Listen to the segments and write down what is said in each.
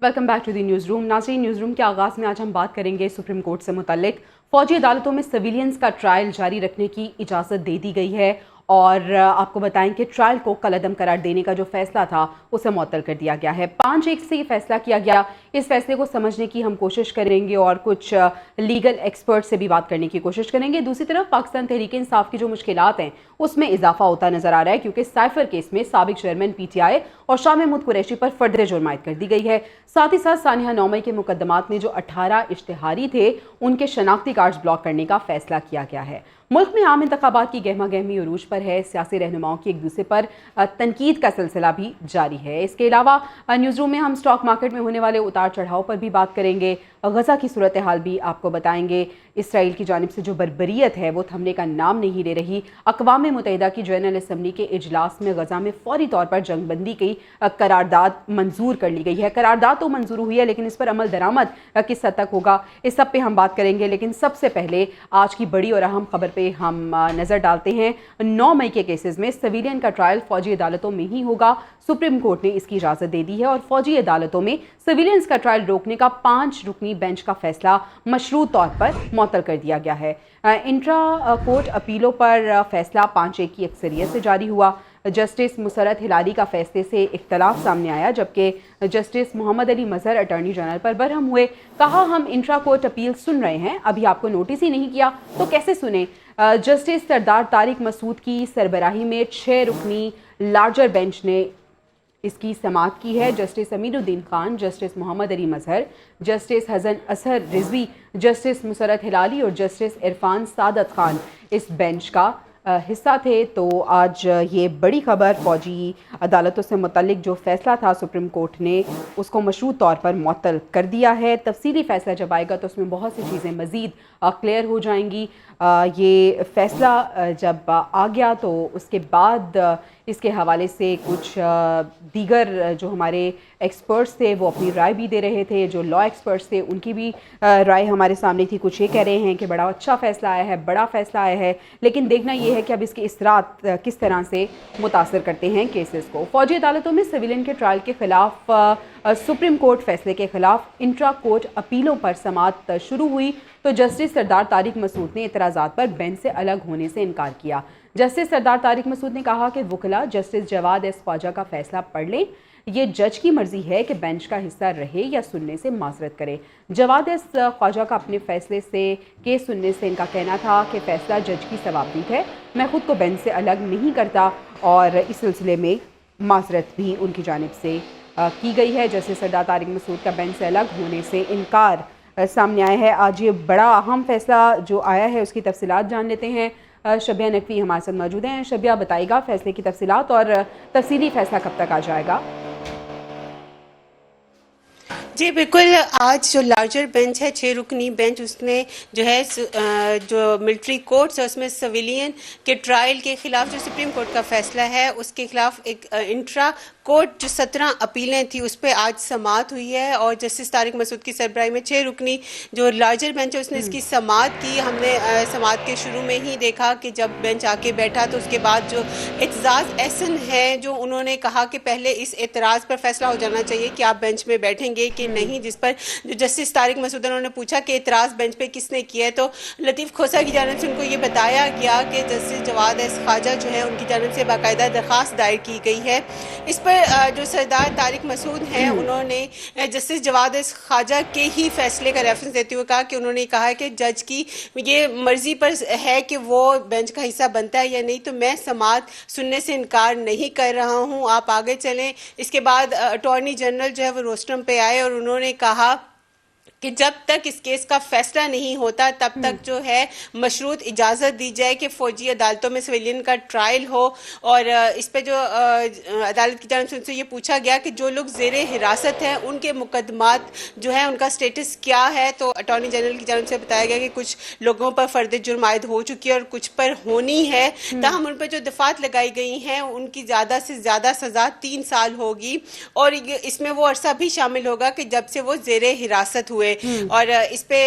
Welcome back to the news room. नाज़रीन, news room के आगाज़ में आज हम बात करेंगे सुप्रीम कोर्ट से मुतल्लिक फ़ौजी अदालतों में सिविलियंस का ट्रायल जारी रखने की इजाज़त दे दी गई है और आपको बताएं कि ट्रायल को कलअदम करार देने का जो फैसला था उसे मुअत्तल कर दिया गया है। 5-1 से ये फैसला किया गया। इस फैसले को समझने की हम कोशिश करेंगे और कुछ लीगल एक्सपर्ट से भी बात करने की कोशिश करेंगे। दूसरी तरफ पाकिस्तान तहरीक इंसाफ की जो मुश्किलात हैं उसमें इजाफा होता नजर आ रहा है, क्योंकि साइफर केस में साबिक चेयरमैन PTI और शाह महमूद कुरैशी पर फर्द जुर्मायत कर दी गई है। साथ ही साथ सानिया नौमई के मुकदमात में जो 18 इश्तिहारी थे उनके शनाख्ती कार्ड्स ब्लॉक करने का फैसला किया गया है। मुल्क में आम इंतखाबात की गहमा गहमी उरूज पर है। सियासी रहनुमाओं की एक दूसरे पर तनकीद का सिलसिला भी जारी है। इसके अलावा न्यूज़ रूम में हम स्टॉक मार्केट में होने वाले उतार चढ़ाव पर भी बात करेंगे। गज़ा की सूरत हाल भी आपको बताएंगे। इसराइल की जानिब से जो बर्बरियत है वो थमने का नाम नहीं ले रही। अक़वाम मुत्तहिदा की जनरल असम्बली के इजलास में गज़ा में फौरी तौर पर जंगबंदी की करारदाद मंजूर कर ली गई है। करारदाद तो मंजूर हुई है, लेकिन इस पर अमल दरामद किस हद तक होगा, इस सब पे हम बात करेंगे। लेकिन सबसे पहले आज की बड़ी और अहम खबर पे हम नज़र डालते हैं। 9 मई के केसेस में सिविलियन का ट्रायल फौजी अदालतों में ही होगा। सुप्रीम कोर्ट ने इसकी इजाज़त दे दी है और फौजी अदालतों में सिविलियंस का ट्रायल रोकने का 5 रुकनी बेंच का फैसला मशरूत तौर पर मुअत्तल कर दिया गया है। इंट्रा कोर्ट अपीलों पर फैसला 5-1 की अक्सरियत से जारी हुआ। जस्टिस मुसरत हिलाली का फैसले से इख्तलाफ सामने आया, जबकि जस्टिस मोहम्मद अली मजहर अटॉर्नी जनरल पर बरहम हुए। कहा, हम इंट्रा कोर्ट अपील सुन रहे हैं, अभी आपको नोटिस ही नहीं किया तो कैसे सुने। जस्टिस सरदार तारिक मसूद की सरबराही में 6 रुकनी लार्जर बेंच ने इसकी समाअत की है। जस्टिस अमीरुद्दीन खान, जस्टिस मोहम्मद अली मजहर, जस्टिस हसन असहर रिजवी, जस्टिस मुसरत हिलाली और जस्टिस इरफान सादत खान इस बेंच का हिस्सा थे। तो आज ये बड़ी खबर, फौजी अदालतों से मुतल्लिक जो फैसला था सुप्रीम कोर्ट ने उसको मशरूत तौर पर मुअत्तल कर दिया है। तफसीली फैसला जब आएगा तो उसमें बहुत सी चीज़ें मज़ीद क्लियर हो जाएंगी। ये फैसला जब आ गया तो उसके बाद इसके हवाले से कुछ दीगर जो हमारे एक्सपर्ट्स थे वो अपनी राय भी दे रहे थे। जो लॉ एक्सपर्ट्स थे उनकी भी राय हमारे सामने थी। कुछ ये कह रहे हैं कि बड़ा अच्छा फ़ैसला आया है, बड़ा फ़ैसला आया है, लेकिन देखना ये है कि अब इसके इसरात किस तरह से मुतासर करते हैं केसेस को। फ़ौजी अदालतों में सिविलियन के ट्रायल के ख़िलाफ़ सुप्रीम कोर्ट फैसले के ख़िलाफ़ इंट्रा कोर्ट अपीलों पर समाअत शुरू हुई तो जस्टिस सरदार तारिक मसूद ने एतराज़ात पर बेंच से अलग होने से इनकार किया। जस्टिस सरदार तारिक मसूद ने कहा कि वकला जस्टिस जवाद एस ख्वाजा का फैसला पढ़ लें, ये जज की मर्जी है कि बेंच का हिस्सा रहे या सुनने से माजरत करे। जवाद एस ख्वाजा का अपने फैसले से केस सुनने से इनका कहना था कि फैसला जज की सवाबदीद है, मैं खुद को बेंच से अलग नहीं करता और इस सिलसिले में माजरत भी उनकी जानिब से की गई है। जस्टिस सरदार तारिक मसूद का बेंच से अलग होने से इनकार सामने आया है। आज ये बड़ा अहम फैसला जो आया है उसकी तफसीलात जान लेते हैं। शबिया नकवी हमारे साथ मौजूद हैं। शबिया, बताइएगा फैसले की तफसीलात और तफसीली फैसला कब तक आ जाएगा? जी बिल्कुल, आज जो लार्जर बेंच है 6 रुकनी बेंच, उसने जो है जो मिलिट्री कोर्ट्स है उसमें सिविलियन के ट्रायल के खिलाफ जो सुप्रीम कोर्ट का फैसला है उसके खिलाफ एक इंट्रा कोर्ट जो 17 अपीलें थी उस पर आज समाअत हुई है और जस्टिस तारिक मसूद की सरबराही में 6 रुकनी जो लार्जर बेंच है उसने इसकी समाअत की। हमने समाअत के शुरू में ही देखा कि जब बेंच आके बैठा तो उसके बाद जो एतजाज़ एहसन है जो उन्होंने कहा कि पहले इस एतराज़ पर फैसला हो जाना चाहिए कि आप बेंच में बैठेंगे कि नहीं, जिस पर जो जस्टिस तारिक मसूद उन्होंने पूछा कि एतराज़ बेंच पे किसने किया है तो लतीफ़ खोसा की जानिब से उनको ये बताया गया कि जस्टिस जवाद एस ख्वाजा जो है उनकी जानिब से बाकायदा दरख्वास्त दायर की गई है। इस पर जो सरदार तारिक मसूद हैं उन्होंने जस्टिस जवाद एस ख्वाजा के ही फैसले का रेफरेंस देते हुए कहा कि उन्होंने कहा है कि जज की ये मर्जी पर है कि वो बेंच का हिस्सा बनता है या नहीं, तो मैं समाअत सुनने से इनकार नहीं कर रहा हूँ, आप आगे चलें। इसके बाद अटॉर्नी जनरल जो है वो रोस्टम पे आए और उन्होंने कहा कि जब तक इस केस का फैसला नहीं होता तब तक जो है मशरूत इजाज़त दी जाए कि फ़ौजी अदालतों में सिविलियन का ट्रायल हो। और इस पे जो अदालत की जानिब से उनसे ये पूछा गया कि जो लोग ज़ेरे हिरासत हैं उनके मुकदमात जो है उनका स्टेटस क्या है, तो अटॉर्नी जनरल की जानिब से बताया गया कि कुछ लोगों पर फ़र्द जुर्म आयद हो चुकी है और कुछ पर होनी है। ताहम उन पर जो दफ़ात लगाई गई हैं उनकी ज़्यादा से ज़्यादा सज़ा 3 साल होगी और इसमें वो अरसा भी शामिल होगा कि जब से वो ज़ेरे हिरासत हुए। ہوئے اور اس پہ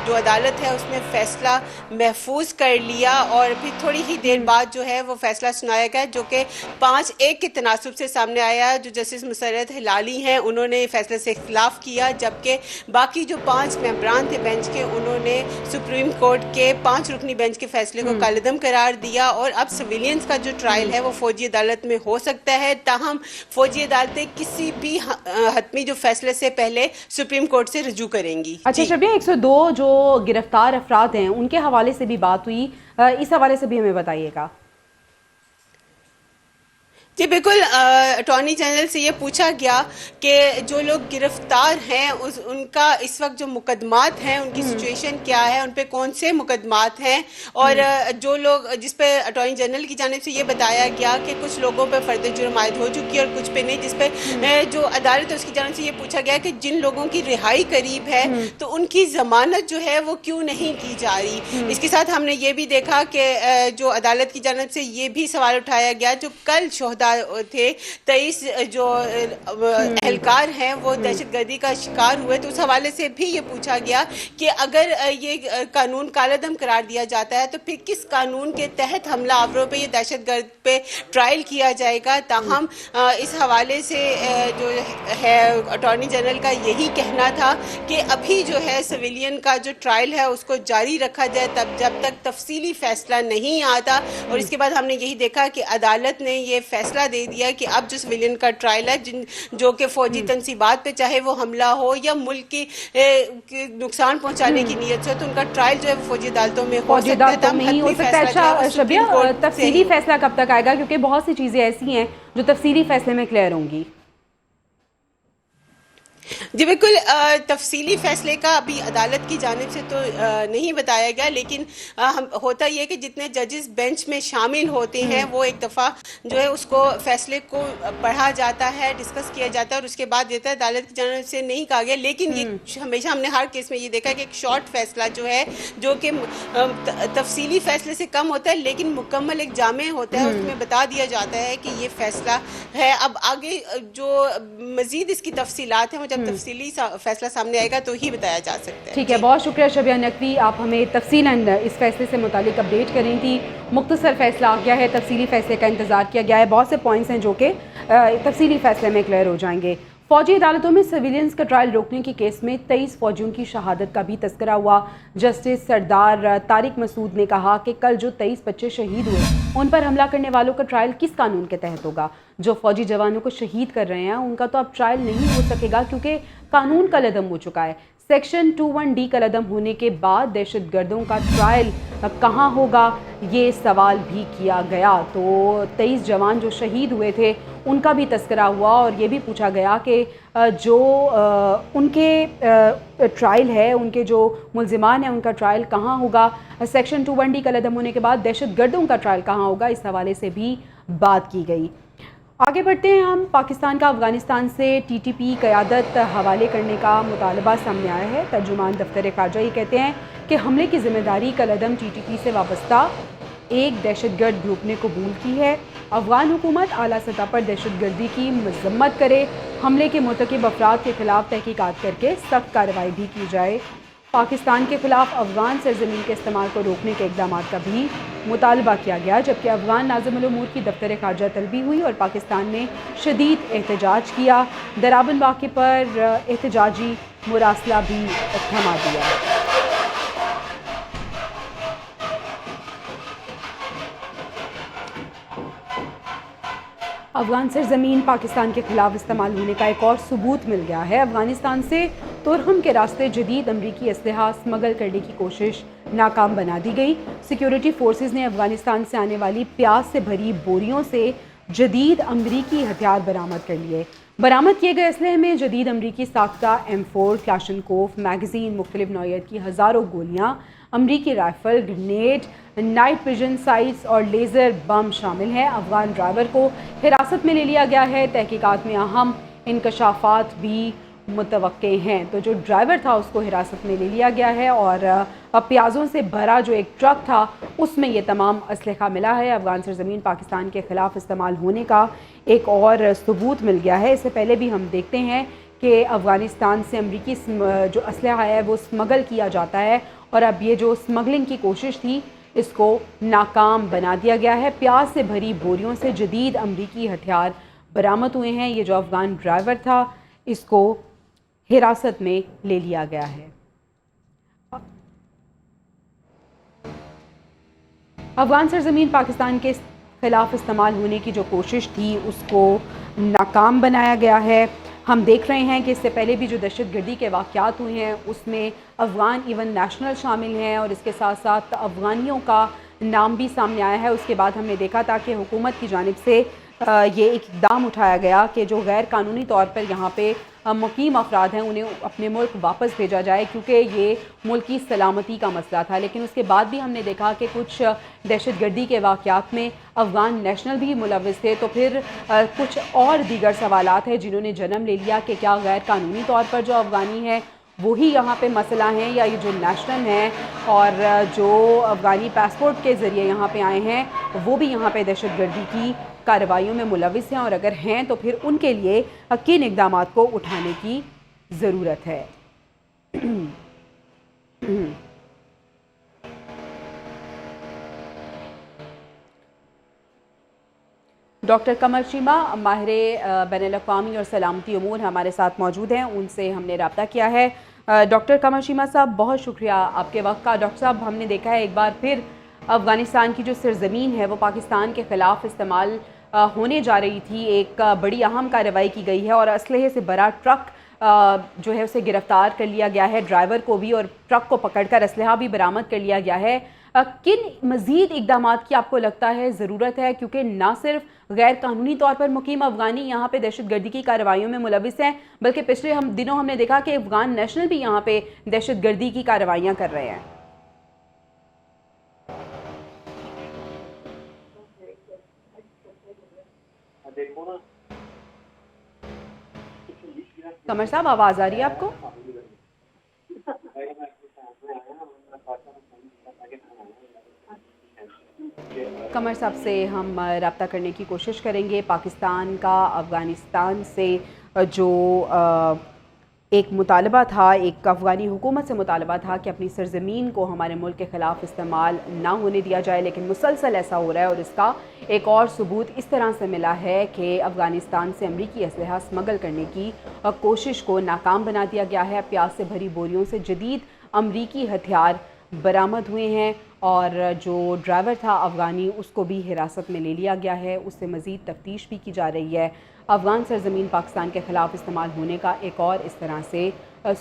جو عدالت ہے اس نے فیصلہ محفوظ کر لیا اور پھر تھوڑی ہی دیر بعد جو ہے وہ فیصلہ سنایا گیا جو کہ 5-1 کے تناسب سے سامنے آیا. جو جسٹس مسرت ہلالی ہیں انہوں نے فیصلے سے اختلاف کیا جبکہ باقی جو 5 ممبران تھے بینچ کے انہوں نے سپریم کورٹ کے 5 رکنی بینچ کے فیصلے کو کالعدم قرار دیا اور اب سویلینس کا جو ٹرائل ہے وہ فوجی عدالت میں ہو سکتا ہے. تاہم فوجی عدالتیں کسی بھی حتمی جو فیصلے سے پہلے سپریم کورٹ سے رجوع کریں گی. اچھا شبیہ، 102 جو گرفتار افراد ہیں ان کے حوالے سے بھی بات ہوئی، اس حوالے سے بھی ہمیں بتائیے گا. جی بالکل، اٹارنی جنرل سے یہ پوچھا گیا کہ جو لوگ گرفتار ہیں ان کا اس وقت جو مقدمات ہیں ان کی سچویشن کیا ہے، ان پہ کون سے مقدمات ہیں، اور جو لوگ جس پہ اٹارنی جنرل کی جانب سے یہ بتایا گیا کہ کچھ لوگوں پہ فرد جرم عائد ہو چکی ہے اور کچھ پہ نہیں، جس پہ جو عدالت ہے اس کی جانب سے یہ پوچھا گیا کہ جن لوگوں کی رہائی قریب ہے تو ان کی ضمانت جو ہے وہ کیوں نہیں کی جا رہی. اس کے ساتھ ہم نے یہ بھی دیکھا کہ جو عدالت کی جانب سے یہ بھی سوال اٹھایا گیا جو کل شہدا تھے 23 جو اہلکار ہیں وہ دہشت گردی کا شکار ہوئے، تو اس حوالے سے بھی یہ پوچھا گیا کہ اگر یہ قانون کالعدم قرار دیا جاتا ہے تو پھر کس قانون کے تحت حملہ آوروں پہ یہ دہشت گرد پہ ٹرائل کیا جائے گا. تاہم اس حوالے سے جو ہے اٹارنی جنرل کا یہی کہنا تھا کہ ابھی جو ہے سویلین کا جو ٹرائل ہے اس کو جاری رکھا جائے تب جب تک تفصیلی فیصلہ نہیں آتا. اور اس کے بعد ہم نے یہی دیکھا کہ عدالت نے یہ فیصلہ دے دیا کہ اب جو سویلین کا ٹرائل ہے جو کہ فوجی تنصیبات پہ چاہے وہ حملہ ہو یا ملک کی نقصان پہنچانے کی نیت سے، تو ان کا ٹرائل جو ہے فوجی عدالتوں میں ہو سکتا ہے. اچھا شبیہ، تفصیلی فیصلہ کب تک آئے گا؟ کیونکہ بہت سی چیزیں ایسی ہیں جو تفصیلی فیصلے میں کلیئر ہوں گی. جی بالکل، تفصیلی فیصلے کا ابھی عدالت کی جانب سے تو نہیں بتایا گیا، لیکن ہوتا یہ کہ جتنے ججز بینچ میں شامل ہوتے ہیں وہ ایک دفعہ جو ہے اس کو فیصلے کو پڑھا جاتا ہے، ڈسکس کیا جاتا ہے اور اس کے بعد دیتا ہے. عدالت کی جانب سے نہیں کہا گیا، لیکن یہ ہمیشہ ہم نے ہر کیس میں یہ دیکھا کہ ایک شارٹ فیصلہ جو ہے جو کہ تفصیلی فیصلے سے کم ہوتا ہے لیکن مکمل ایک جامع ہوتا ہے، اس میں بتا دیا جاتا ہے کہ یہ فیصلہ ہے. اب آگے جو مزید اس کی تفصیلات ہیں وہ جب تفصیلی فیصلہ سامنے آئے گا تو ہی بتایا جا سکتا ہے. ٹھیک ہے، بہت شکریہ شبیہ نقوی، آپ ہمیں تفصیلاً اس فیصلے سے متعلق اپڈیٹ کر رہی تھی. مختصر فیصلہ آ گیا ہے، تفصیلی فیصلے کا انتظار کیا گیا ہے. بہت سے پوائنٹس ہیں جو کہ تفصیلی فیصلے میں کلیئر ہو جائیں گے. فوجی عدالتوں میں سویلینس کا ٹرائل روکنے کے کیس میں 23 فوجیوں کی شہادت کا بھی تذکرہ ہوا. جسٹس سردار طارق مسعود نے کہا کہ کل جو 23 بچے شہید ہوئے ان پر حملہ کرنے والوں کا ٹرائل کس قانون کے تحت ہوگا؟ جو فوجی جوانوں کو شہید کر رہے ہیں ان کا تو اب ٹرائل نہیں ہو سکے گا کیونکہ قانون کالعدم ہو چکا ہے. سیکشن 21D کالعدم ہونے کے بعد دہشت گردوں کا ٹرائل کہاں ہوگا، یہ سوال بھی کیا گیا. تو 23 جوان جو شہید ہوئے تھے ان کا بھی تذکرہ ہوا اور یہ بھی پوچھا گیا کہ جو ان کے ٹرائل ہے، ان کے جو ملزمان ہیں ان کا ٹرائل کہاں ہوگا. سیکشن 21D کالعدم ہونے کے بعد دہشت گردوں کا ٹرائل کہاں ہوگا، اس حوالے سے بھی بات کی گئی. آگے بڑھتے ہیں ہم. پاکستان کا افغانستان سے TTP قیادت حوالے کرنے کا مطالبہ سامنے آیا ہے. ترجمان دفتر خارجہ یہ کہتے ہیں کہ حملے کی ذمہ داری کالعدم TTP سے وابستہ ایک دہشت گرد گروپ نے قبول کی ہے. افغان حکومت اعلیٰ سطح پر دہشت گردی کی مذمت کرے، حملے کے مرتکب افراد کے خلاف تحقیقات کر کے سخت کارروائی بھی کی جائے. پاکستان کے خلاف افغان سرزمین کے استعمال کو روکنے کے اقدامات کا بھی مطالبہ کیا گیا، جبکہ افغان ناظم الامور کی دفتر خارجہ طلبی ہوئی اور پاکستان نے شدید احتجاج کیا. درابن واقعے پر احتجاجی مراسلہ بھی تھما دیا. افغان سرزمین پاکستان کے خلاف استعمال ہونے کا ایک اور ثبوت مل گیا ہے. افغانستان سے تورخم کے راستے جدید امریکی اسلحہ اسمگل کرنے کی کوشش ناکام بنا دی گئی. سیکیورٹی فورسز نے افغانستان سے آنے والی پیاز سے بھری بوریوں سے جدید امریکی ہتھیار برآمد کر لیے. برآمد کیے گئے اسلحے میں جدید امریکی ساختہ M4 کلاشنکوف میگزین، مختلف نوعیت کی ہزاروں گولیاں، امریکی rifle, grenade, night vision sites اور لیزر بم شامل ہیں. افغان ڈرائیور کو حراست میں لے لیا گیا ہے. تحقیقات میں اہم انکشافات بھی متوقع ہیں. تو جو ڈرائیور تھا اس کو حراست میں لے لیا گیا ہے اور پیازوں سے بھرا جو ایک ٹرک تھا اس میں یہ تمام اسلحہ ملا ہے. افغان سرزمین پاکستان کے خلاف استعمال ہونے کا ایک اور ثبوت مل گیا ہے. اس سے پہلے بھی ہم دیکھتے ہیں کہ افغانستان سے امریکی جو اسلحہ ہے وہ اسمگل کیا جاتا ہے، اور اب یہ جو اسمگلنگ کی کوشش تھی اس کو ناکام بنا دیا گیا ہے۔ پیاز سے بھری بوریوں سے جدید امریکی ہتھیار برآمد ہوئے ہیں۔ یہ جو افغان ڈرائیور تھا اس کو حراست میں لے لیا گیا ہے۔ افغان سرزمین پاکستان کے خلاف استعمال ہونے کی جو کوشش تھی اس کو ناکام بنایا گیا ہے۔ ہم دیکھ رہے ہیں کہ اس سے پہلے بھی جو دہشت گردی کے واقعات ہوئے ہیں اس میں افغان ایون نیشنل شامل ہیں، اور اس کے ساتھ ساتھ افغانیوں کا نام بھی سامنے آیا ہے۔ اس کے بعد ہم نے دیکھا تھا کہ حکومت کی جانب سے یہ ایک اقدام اٹھایا گیا کہ جو غیر قانونی طور پر یہاں پہ مقیم افراد ہیں انہیں اپنے ملک واپس بھیجا جائے، کیونکہ یہ ملک کی سلامتی کا مسئلہ تھا۔ لیکن اس کے بعد بھی ہم نے دیکھا کہ کچھ دہشت گردی کے واقعات میں افغان نیشنل بھی ملوث تھے، تو پھر کچھ اور دیگر سوالات ہیں جنہوں نے جنم لے لیا کہ کیا غیر قانونی طور پر جو افغانی ہے وہی یہاں پہ مسئلہ ہیں، یا یہ جو نیشنل ہیں اور جو افغانی پاسپورٹ کے ذریعے یہاں پہ آئے ہیں وہ بھی یہاں پہ دہشت گردی کی کارروائیوں میں ملوث ہیں، اور اگر ہیں تو پھر ان کے لیے کن اقدامات کو اٹھانے کی ضرورت ہے۔ ڈاکٹر قمر چیمہ ماہر بین الاقوامی اور سلامتی امور ہمارے ساتھ موجود ہیں، ان سے ہم نے رابطہ کیا ہے۔ ڈاکٹر قمر چیمہ صاحب بہت شکریہ آپ کے وقت کا۔ ڈاکٹر صاحب ہم نے دیکھا ہے ایک بار پھر افغانستان کی جو سرزمین ہے وہ پاکستان کے خلاف استعمال ہونے جا رہی تھی، ایک بڑی اہم کارروائی کی گئی ہے اور اسلحے سے بھرا ٹرک جو ہے اسے گرفتار کر لیا گیا ہے، ڈرائیور کو بھی، اور ٹرک کو پکڑ کر اسلحہ بھی برآمد کر لیا گیا ہے۔ کن مزید اقدامات کی آپ کو لگتا ہے ضرورت ہے، کیونکہ نہ صرف غیر قانونی طور پر مقیم افغانی یہاں پہ دہشت گردی کی کارروائیوں میں ملوث ہیں، بلکہ پچھلے دنوں ہم نے دیکھا کہ افغان نیشنل بھی یہاں پہ دہشت گردی کی کارروائیاں کر رہے ہیں۔ قمر صاحب آواز آ رہی ہے آپ کو؟ قمر صاحب سے ہم رابطہ کرنے کی کوشش کریں گے۔ پاکستان کا افغانستان سے جو ایک مطالبہ تھا، ایک افغانی حکومت سے مطالبہ تھا کہ اپنی سرزمین کو ہمارے ملک کے خلاف استعمال نہ ہونے دیا جائے، لیکن مسلسل ایسا ہو رہا ہے، اور اس کا ایک اور ثبوت اس طرح سے ملا ہے کہ افغانستان سے امریکی اسلحہ اسمگل کرنے کی کوشش کو ناکام بنا دیا گیا ہے۔ پیاز سے بھری بوریوں سے جدید امریکی ہتھیار برآمد ہوئے ہیں، اور جو ڈرائیور تھا افغانی اس کو بھی حراست میں لے لیا گیا ہے، اس سے مزید تفتیش بھی کی جا رہی ہے۔ افغان سرزمین پاکستان کے خلاف استعمال ہونے کا ایک اور اس طرح سے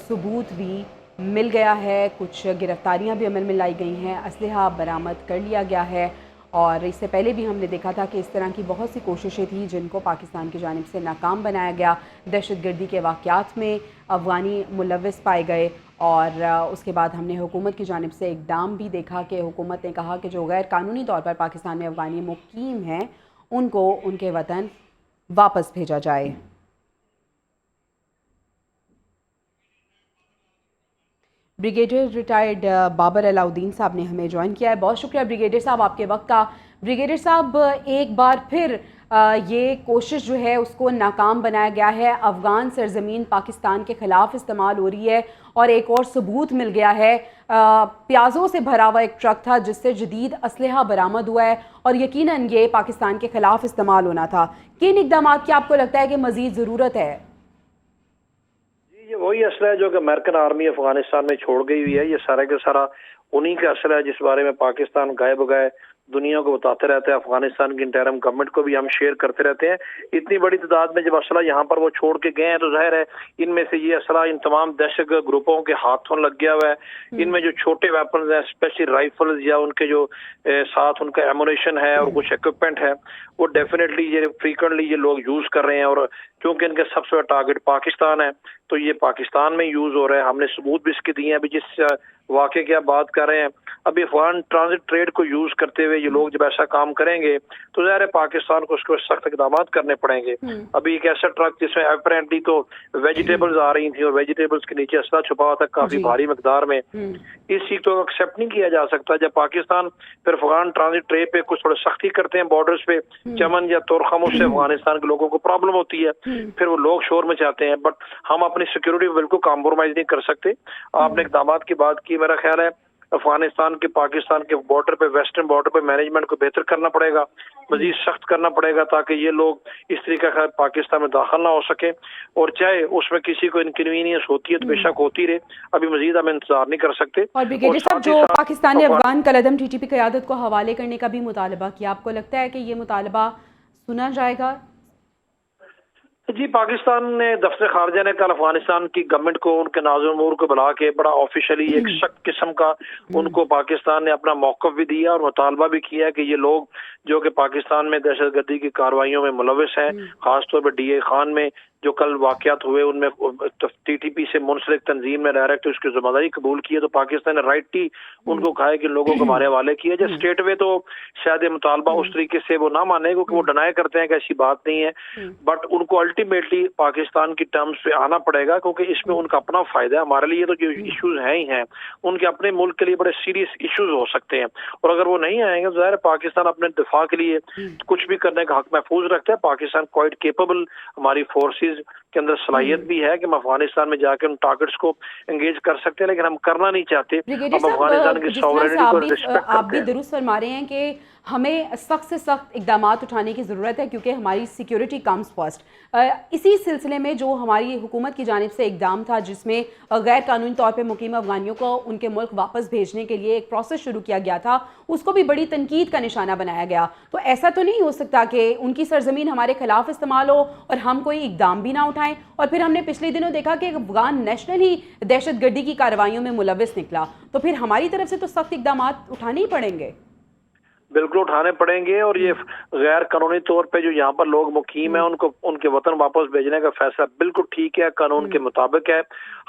ثبوت بھی مل گیا ہے، کچھ گرفتاریاں بھی عمل میں لائی گئی ہیں، اسلحہ برآمد کر لیا گیا ہے، اور اس سے پہلے بھی ہم نے دیکھا تھا کہ اس طرح کی بہت سی کوششیں تھیں جن کو پاکستان کی جانب سے ناکام بنایا گیا۔ دہشت گردی کے واقعات میں افغانی ملوث پائے گئے، اور اس کے بعد ہم نے حکومت کی جانب سے اقدام بھی دیکھا کہ حکومت نے کہا کہ جو غیر قانونی طور پر پاکستان میں افغانی مقیم ہیں ان کو ان کے وطن واپس بھیجا جائے۔ بریگیڈیئر ریٹائرڈ بابر علاؤدین صاحب نے ہمیں جوائن کیا ہے، بہت شکریہ بریگیڈیئر صاحب آپ کے وقت کا۔ بریگیڈیئر صاحب ایک بار پھر یہ کوشش جو ہے اس کو ناکام بنایا گیا ہے، افغان سرزمین پاکستان کے خلاف استعمال ہو رہی ہے، اور ایک اور ثبوت مل گیا ہے، پیازوں سے بھرا ہوا ایک ٹرک تھا جس سے جدید اسلحہ برآمد ہوا ہے، اور یقیناً یہ پاکستان کے خلاف استعمال ہونا تھا۔ کن اقدامات کی آپ کو لگتا ہے کہ مزید ضرورت ہے؟ یہ وہی اسلحہ ہے جو کہ امریکن آرمی افغانستان میں چھوڑ گئی ہوئی ہے، یہ سارا کا سارا انہی کا اسلحہ ہے جس بارے میں پاکستان گائے بگائے دنیا کو بتاتے رہتے ہیں، افغانستان کی انٹرم گورنمنٹ کو بھی ہم شیئر کرتے رہتے ہیں۔ اتنی بڑی تعداد میں جب اسلحہ یہاں پر وہ چھوڑ کے گئے ہیں تو ظاہر ہے ان میں سے یہ اسلحہ ان تمام دہشت گرد گروپوں کے ہاتھوں لگ گیا ہوا ہے۔ ان میں جو چھوٹے ویپنز ہیں، اسپیشلی رائفلز یا ان کے جو ساتھ ان کا ایمونیشن ہے اور کچھ ایکوپمنٹ ہے، وہ ڈیفینیٹلی یہ فریکوینٹلی یہ لوگ یوز کر رہے ہیں، اور چونکہ ان کے سب سے بڑا ٹارگٹ پاکستان ہے تو یہ پاکستان میں یوز ہو رہا ہے۔ ہم نے ثبوت بھی اس کے دیے ہیں۔ ابھی جس واقعے کی آپ بات کر رہے ہیں، ابھی افغان ٹرانزٹ ٹریڈ کو یوز کرتے ہوئے ہوئے یہ لوگ جب ایسا کام کریں گے تو ظاہر ہے پاکستان کو اس کے سخت اقدامات کرنے پڑیں گے. ابھی ایک ایسا ٹرک جس میں اپیرنٹلی تو ویجیٹیبلز آ رہی تھیں اور ویجیٹیبلز کے نیچے اسلحہ چھپا ہوا تھا کافی بھاری مقدار میں, اس چیز کو ایکسیپٹ نہیں کیا جا سکتا. جب پاکستان پھر افغان ٹرانزٹ ٹرے پہ کچھ تھوڑا سختی کرتے ہیں بارڈرز پہ, چمن یا تورخم سے افغانستان کے لوگوں کو پرابلم ہوتی ہے, پھر وہ لوگ شور مچاتے ہیں, بٹ ہم اپنی سیکورٹی بالکل کمپرومائز نہیں کر سکتے. آپ نے اقدامات کی بات کی, میرا خیال ہے افغانستان کے پاکستان کے بارڈر پہ ویسٹرن بارڈر پہ مینجمنٹ کو بہتر کرنا پڑے گا, مزید سخت کرنا پڑے گا تاکہ یہ لوگ اس طریقے کا پاکستان میں داخل نہ ہو سکے. اور چاہے اس میں کسی کو انکنوینئنس ہوتی ہے تو بے شک ہوتی رہے, ابھی مزید ہم انتظار نہیں کر سکتے. اور بریگیڈیئر صاحب, جو پاکستان نے افغان کالعدم ٹی ٹی پی قیادت کو حوالے کرنے کا بھی مطالبہ کیا, آپ کو لگتا ہے کہ یہ مطالبہ سنا جائے گا؟ جی, پاکستان نے دفتر خارجہ نے کل افغانستان کی گورنمنٹ کو ان کے ناظر امور کو بلا کے بڑا آفیشلی ایک سخت قسم کا ان کو پاکستان نے اپنا موقف بھی دیا اور مطالبہ بھی کیا کہ یہ لوگ جو کہ پاکستان میں دہشت گردی کی کارروائیوں میں ملوث ہیں, خاص طور پر ڈی اے خان میں جو کل واقعات ہوئے ان میں ٹی ٹی پی سے منسلک تنظیم میں ڈائریکٹ اس کی ذمہ داری قبول کی ہے, تو پاکستان نے رائٹلی ان کو کہا ہے کہ لوگوں کو ہمارے حوالے کیا جائے. اسٹیٹ وے تو شاید یہ مطالبہ اس طریقے سے وہ نہ مانے کیونکہ وہ ڈینائی کرتے ہیں کہ ایسی بات نہیں ہے, بٹ ان کو الٹیمیٹلی پاکستان کی ٹرمز پہ آنا پڑے گا کیونکہ اس میں ان کا اپنا فائدہ ہے. ہمارے لیے تو جو ایشوز ہیں ہی ہیں, ان کے اپنے ملک کے لیے بڑے سیریس ایشوز ہو سکتے ہیں, اور اگر وہ نہیں آئیں گے تو ظاہر پاکستان اپنے دفاع کے لیے کچھ بھی کرنے کا حق محفوظ رکھتا ہے. پاکستان کوائٹ کیپیبل, ہماری فورسز کے اندر صلاحیت بھی ہے کہ ہم افغانستان میں جا کے ان ٹارگٹس کو انگیج کر سکتے ہیں, لیکن ہم کرنا نہیں چاہتے. ہم افغانستان کی سوورنٹی کو ریسپیکٹ کرتے ہیں. آپ بھی درست فرما رہے ہیں کہ ہمیں سخت سے سخت اقدامات اٹھانے کی ضرورت ہے کیونکہ ہماری سیکیورٹی کمز فرسٹ. اسی سلسلے میں جو ہماری حکومت کی جانب سے اقدام تھا جس میں غیر قانونی طور پہ مقیم افغانیوں کو ان کے ملک واپس بھیجنے کے لیے ایک پروسیس شروع کیا گیا تھا, اس کو بھی بڑی تنقید کا نشانہ بنایا گیا. تو ایسا تو نہیں ہو سکتا کہ ان کی سرزمین ہمارے خلاف استعمال ہو اور ہم کوئی اقدام بھی نہ اٹھائیں. اور پھر ہم نے پچھلے دنوں دیکھا کہ افغان نیشنل ہی دہشت گردی کی کارروائیوں میں ملوث نکلا, تو پھر ہماری طرف سے تو سخت اقدامات اٹھانے ہی پڑیں گے. بالکل اٹھانے پڑیں گے, اور یہ غیر قانونی طور پہ جو یہاں پر لوگ مقیم ہیں ان کو ان کے وطن واپس بھیجنے کا فیصلہ بالکل ٹھیک ہے, قانون کے مطابق ہے,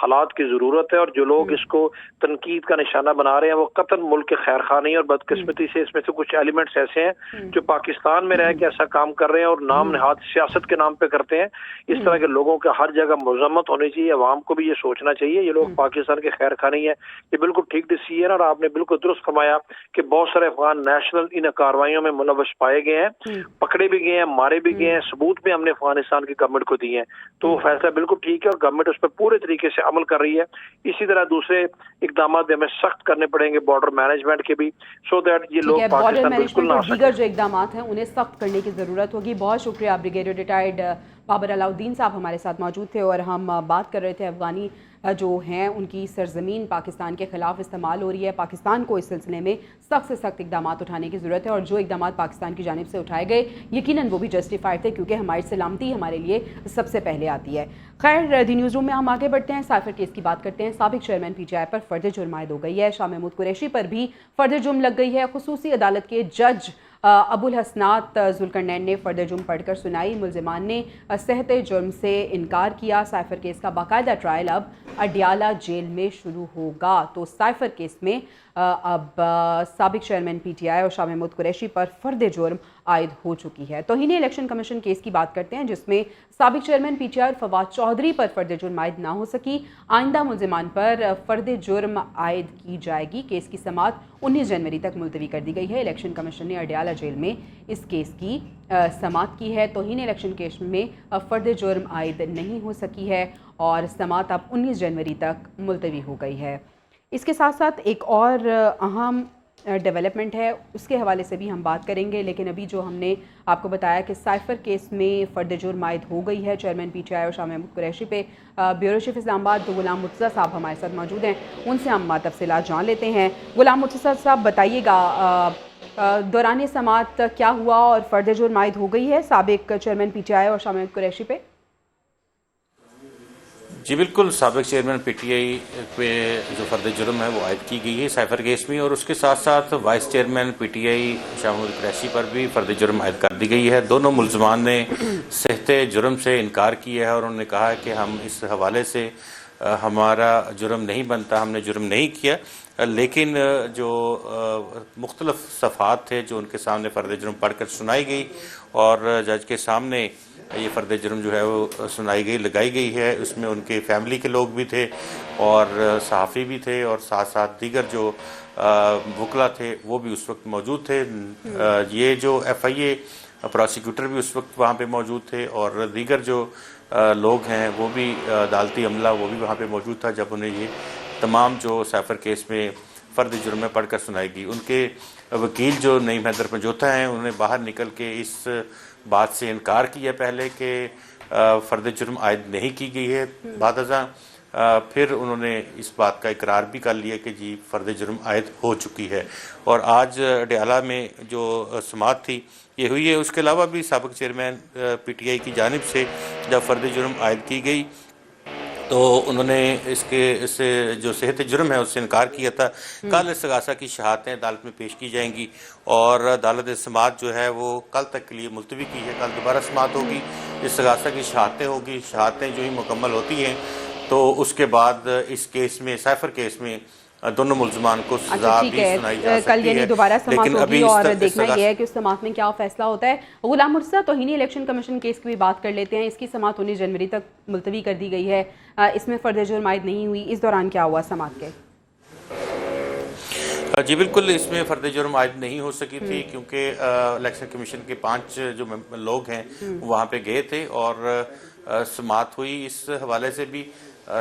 حالات کی ضرورت ہے. اور جو لوگ اس کو تنقید کا نشانہ بنا رہے ہیں وہ قطعاً ملک کے خیر خواہ نہیں, اور بدقسمتی سے اس میں سے کچھ ایلیمنٹس ایسے ہیں جو پاکستان میں رہ کے ایسا کام کر رہے ہیں اور نام نہاد سیاست کے نام پہ کرتے ہیں. اس طرح کے لوگوں کا ہر جگہ مذمت ہونی چاہیے, عوام کو بھی یہ سوچنا چاہیے یہ لوگ پاکستان کے خیر خواہ نہیں ہے. یہ بالکل ٹھیک ڈیسیژن, اور آپ نے بالکل درست فرمایا کہ بہت سارے افغان نیشنل ان کارروائیوں میں ملوث پائے گئے ہیں, پکڑے بھی گئے ہیں, مارے بھی گئے ہیں, ثبوت بھی ہم نے افغانستان کی گورنمنٹ کو دیے ہیں. تو وہ فیصلہ بالکل ٹھیک ہے اور گورنمنٹ اس پہ پورے طریقے سے عمل کر رہی ہے. اسی طرح دوسرے اقدامات بھی ہمیں سخت کرنے پڑیں گے بارڈر مینجمنٹ کے بھی, سو دیٹ یہ لوگ پاکستان بالکل نہ آ سکیں. دیگر جو اقدامات ہیں انہیں سخت کرنے کی ضرورت ہوگی. بہت شکریہ بریگیڈیئر ریٹائرڈ بابر علاؤالدین صاحب ہمارے ساتھ موجود تھے, اور ہم بات کر رہے تھے افغانی جو ہیں ان کی سرزمین پاکستان کے خلاف استعمال ہو رہی ہے. پاکستان کو اس سلسلے میں سخت سے سخت اقدامات اٹھانے کی ضرورت ہے, اور جو اقدامات پاکستان کی جانب سے اٹھائے گئے یقیناً وہ بھی جسٹیفائڈ تھے کیونکہ ہماری سلامتی ہمارے لیے سب سے پہلے آتی ہے. خیر, دی نیوز روم میں ہم آگے بڑھتے ہیں, سائفر کیس کی بات کرتے ہیں. سابق چیئرمین پی ٹی آئی پر فرد جرم عائد ہو گئی ہے. شاہ محمود قریشی پر بھی فرد جرم لگ گئی ہے. خصوصی عدالت کے جج ابو الحسنات ذوالقرنین نے فرد جرم پڑھ کر سنائی. ملزمان نے صحت جرم سے انکار کیا. سائفر کیس کا باقاعدہ ٹرائل اب اڈیالہ جیل میں شروع ہوگا. تو سائفر کیس میں اب سابق چیئرمین پی ٹی آئی اور شاہ محمود قریشی پر فرد جرم عائد ہو چکی ہے. توہین الیکشن کمیشن کیس کی بات کرتے ہیں جس میں سابق چیئرمین پی ٹی آئی اور فواد چودھری پر فرد جرم عائد نہ ہو سکی. آئندہ ملزمان پر فرد جرم عائد کی جائے گی. کیس کی سماعت 19 جنوری تک ملتوی کر دی گئی ہے. الیکشن کمیشن نے اڈیالہ جیل میں اس کیس کی سماعت کی ہے. توہین الیکشن کیس میں فرد جرم عائد نہیں ہو سکی ہے اور سماعت اب 19 جنوری تک ملتوی ہو گئی ہے. اس کے ساتھ ساتھ ایک اور اہم ڈیولپمنٹ ہے, اس کے حوالے سے بھی ہم بات کریں گے, لیکن ابھی جو ہم نے آپ کو بتایا کہ سائفر کیس میں فرد جرم عائد ہو گئی ہے چیئرمین پی ٹی آئی اور شاہ محمود قریشی پہ. بیورو چیف اسلام آباد غلام مرتضیٰ صاحب ہمارے ساتھ موجود ہیں, ان سے ہم تفصیلات جان لیتے ہیں. غلام مرتضیٰ صاحب بتائیے گا دوران سماعت کیا ہوا اور فرد جرم عائد ہو گئی ہے سابق چیئرمین پی ٹی آئی اور شاہ محمود قریشی پہ؟ جی بالکل, سابق چیئرمین پی ٹی آئی پہ جو فرد جرم ہے وہ عائد کی گئی ہے سائفر کیس میں, اور اس کے ساتھ ساتھ وائس چیئرمین پی ٹی آئی شاہ محمود قریشی پر بھی فرد جرم عائد کر دی گئی ہے. دونوں ملزمان نے صحت جرم سے انکار کیا ہے اور انہوں نے کہا کہ ہم اس حوالے سے ہمارا جرم نہیں بنتا, ہم نے جرم نہیں کیا. لیکن جو مختلف صفحات تھے جو ان کے سامنے فرد جرم پڑھ کر سنائی گئی اور جج کے سامنے یہ فرد جرم جو ہے وہ سنائی گئی لگائی گئی ہے، اس میں ان کے فیملی کے لوگ بھی تھے اور صحافی بھی تھے اور ساتھ ساتھ دیگر جو وکلا تھے وہ بھی اس وقت موجود تھے۔ یہ جو ایف آئی اے پراسیکیوٹر بھی اس وقت وہاں پہ موجود تھے اور دیگر جو لوگ ہیں وہ بھی عدالتی عملہ وہ بھی وہاں پہ موجود تھا جب انہیں یہ تمام جو سائفر کیس میں فرد جرم میں پڑھ کر سنائی گئی۔ ان کے وکیل جو نعیم حیدر پنجوتا ہیں انہوں نے باہر نکل کے اس بات سے انکار کیا پہلے کہ فرد جرم عائد نہیں کی گئی ہے، بعد ازاں پھر انہوں نے اس بات کا اقرار بھی کر لیا کہ جی فرد جرم عائد ہو چکی ہے، اور آج اڈیالہ میں جو سماعت تھی یہ ہوئی ہے۔ اس کے علاوہ بھی سابق چیئرمین پی ٹی آئی کی جانب سے جب فرد جرم عائد کی گئی تو انہوں نے اس سے جو صحت جرم ہے اس سے انکار کیا تھا۔ کل استغاثہ کی شہادتیں عدالت میں پیش کی جائیں گی اور عدالت سماعت جو ہے وہ کل تک کے لیے ملتوی کی ہے، کل دوبارہ سماعت ہوگی، استغاثہ کی شہادتیں ہوگی، شہادتیں جو ہی مکمل ہوتی ہیں تو اس کے بعد اس کیس میں سائفر کیس میں دونوں ملزمان کو سزا بھی سنائی جا سکتی ہے۔ کل یعنی دوبارہ سماعت ہوگی اور دیکھنا یہ ہے کہ اس سماعت میں کیا فیصلہ ہوتا ہے۔ غلام مرتضیٰ، توہین الیکشن کمیشن کیس کی بھی بات کر لیتے ہیں، اس کی سماعت 19 جنوری تک ملتوی کر دی گئی ہے، اس میں فرد جرم عائد نہیں ہوئی، اس دوران کیا ہوا سماعت کے؟ جی بالکل، اس میں فرد جرم عائد نہیں ہو سکی تھی کیونکہ الیکشن کمیشن کے 5 جو لوگ ہیں وہاں پہ گئے تھے اور سماعت ہوئی اس حوالے سے بھی،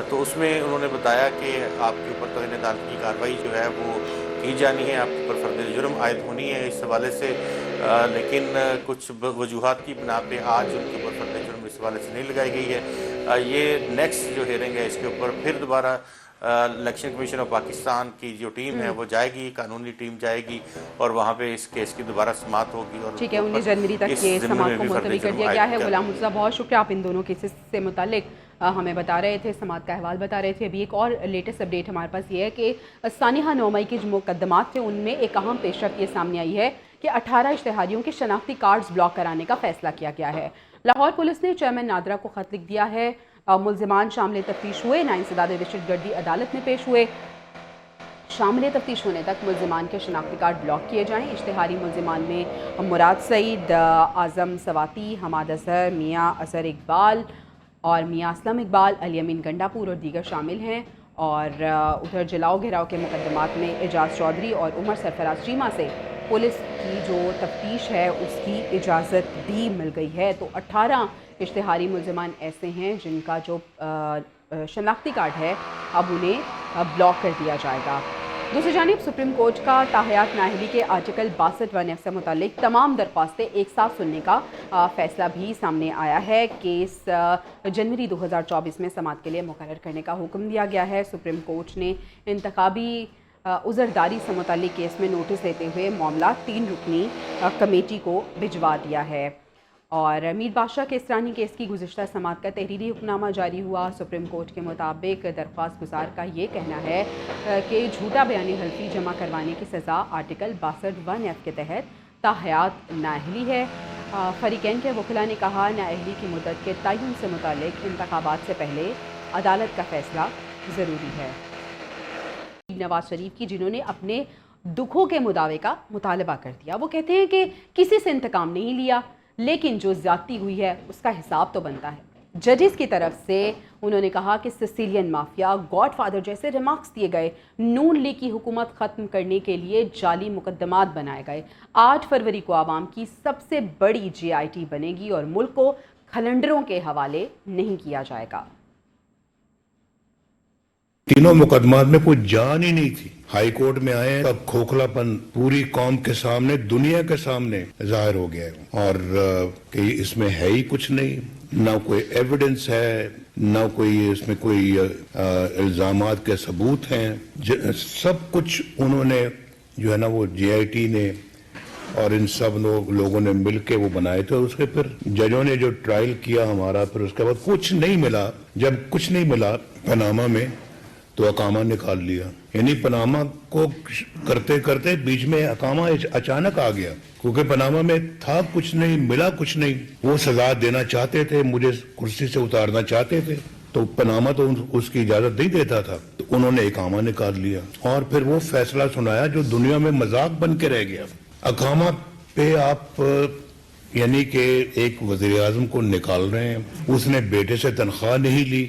تو اس میں انہوں نے بتایا کہ آپ کے اوپر توہین عدالت کی کارروائی جو ہے وہ کی جانی ہے، آپ کے اوپر فرد جرم عائد ہونی ہے اس حوالے سے، لیکن کچھ وجوہات کی بنا پہ آج ان کے اوپر فرد جرم اس حوالے سے نہیں لگائی گئی ہے۔ یہ نیکسٹ جو ہیئرنگ ہے اس کے اوپر پھر دوبارہ الیکشن کمیشن آف پاکستان کی جو ٹیم ہے وہ جائے گی، قانونی ٹیم جائے گی اور وہاں پہ اس کیس کی دوبارہ سماعت ہوگی۔ اور ٹھیک ہے، 19 جنوری تک یہ سماعت کو ملتوی کر دیا گیا ہے۔ غلام مرتضیٰ، بہت شکریہ، آپ ان دونوں کیسز سے متعلق ہمیں بتا رہے تھے، سماعت کا احوال بتا رہے تھے۔ ابھی ایک اور لیٹسٹ اپڈیٹ ہمارے پاس یہ ہے کہ سانحہ 9 مئی کے جو مقدمات تھے ان میں ایک اہم پیش رفت یہ سامنے آئی ہے کہ 18 اشتہاریوں کے شناختی کارڈز بلاک کرانے کا فیصلہ کیا گیا ہے۔ لاہور پولیس نے چیئرمین نادرہ کو خط لکھ دیا ہے، ملزمان شامل تفتیش ہوئے، ناانسداد دہشت گردی عدالت میں پیش ہوئے، شامل تفتیش ہونے تک ملزمان کے شناختی کارڈ بلاک کیے جائیں۔ اشتہاری ملزمان میں مراد سعید، اعظم سواتی، حماد اظہر، میاں اظہر اقبال اور میاں اسلم اقبال، علی امین گنڈاپور اور دیگر شامل ہیں، اور ادھر جلاؤ گھیراؤ کے مقدمات میں اعجاز چودھری اور عمر سرفراز چیمہ سے پولیس کی جو تفتیش ہے اس کی اجازت بھی مل گئی ہے۔ تو 18 اشتہاری ملزمان ایسے ہیں جن کا جو شناختی کارڈ ہے اب انہیں بلاک کر دیا جائے گا۔ دوسری جانب سپریم کورٹ کا تاحیات نااہلی کے آرٹیکل 62(1) سے متعلق تمام درخواستیں ایک ساتھ سننے کا فیصلہ بھی سامنے آیا ہے۔ کیس جنوری 2024 میں سماعت کے لیے مقرر کرنے کا حکم دیا گیا ہے۔ سپریم کورٹ نے انتخابی عذرداری سے متعلق کیس میں نوٹس دیتے ہوئے معاملہ 3 رکنی کمیٹی کو بھجوا دیا ہے۔ اور میر بادشاہ کیسرانی کیس کی گزشتہ سماعت کا تحریری حکم نامہ جاری ہوا۔ سپریم کورٹ کے مطابق درخواست گزار کا یہ کہنا ہے کہ جھوٹا بیانی حلفی جمع کروانے کی سزا آرٹیکل 62(1) کے تحت تاحیات نااہلی ہے۔ فریقین کے وکلاء نے کہا نااہلی کی مدت کے تعین سے متعلق انتخابات سے پہلے عدالت کا فیصلہ ضروری ہے۔ نواز شریف کی جنہوں نے اپنے دکھوں کے مداوع کا مطالبہ کر دیا، وہ کہتے ہیں کہ کسی سے انتقام نہیں لیا لیکن جو زیادتی ہوئی ہے اس کا حساب تو بنتا ہے۔ ججز کی طرف سے انہوں نے کہا کہ سسیلین مافیا، گاڈ فادر جیسے ریمارکس دیے گئے، نون لیگ کی حکومت ختم کرنے کے لیے جعلی مقدمات بنائے گئے۔ 8 فروری کو عوام کی سب سے بڑی JIT بنے گی اور ملک کو کھلنڈروں کے حوالے نہیں کیا جائے گا۔ تینوں مقدمات میں کوئی جان ہی نہیں تھی۔ ہائی کورٹ میں آئے اب کھوکھلا پن پوری قوم کے سامنے، دنیا کے سامنے ظاہر ہو گیا ہے، اور کہ اس میں ہے ہی کچھ نہیں، نہ کوئی ایویڈنس ہے، نہ کوئی اس میں کوئی الزامات کے ثبوت ہیں۔ سب کچھ انہوں نے جو ہے نا وہ JIT نے اور ان سب لوگوں نے مل کے وہ بنائے تھے۔ اس کے پھر ججوں نے جو ٹرائل کیا ہمارا، پھر اس کے بعد کچھ نہیں ملا۔ جب کچھ نہیں ملا پاناما میں تو اقامہ نکال لیا، یعنی پاناما کو کرتے کرتے بیچ میں اقامہ اچانک آ گیا، کیونکہ پاناما میں تھا کچھ نہیں، ملا کچھ نہیں۔ وہ سزا دینا چاہتے تھے، مجھے کرسی سے اتارنا چاہتے تھے، तो पनामा तो उसकी इजाजत नहीं देता था, तो उन्होंने इकामा निकाल लिया और फिर वो फैसला सुनाया जो दुनिया में मजाक बन के रह गया। इकामा पे आप यानी कि एक वजीर आजम को निकाल रहे हैं, उसने बेटे से तनख्वाह नहीं ली,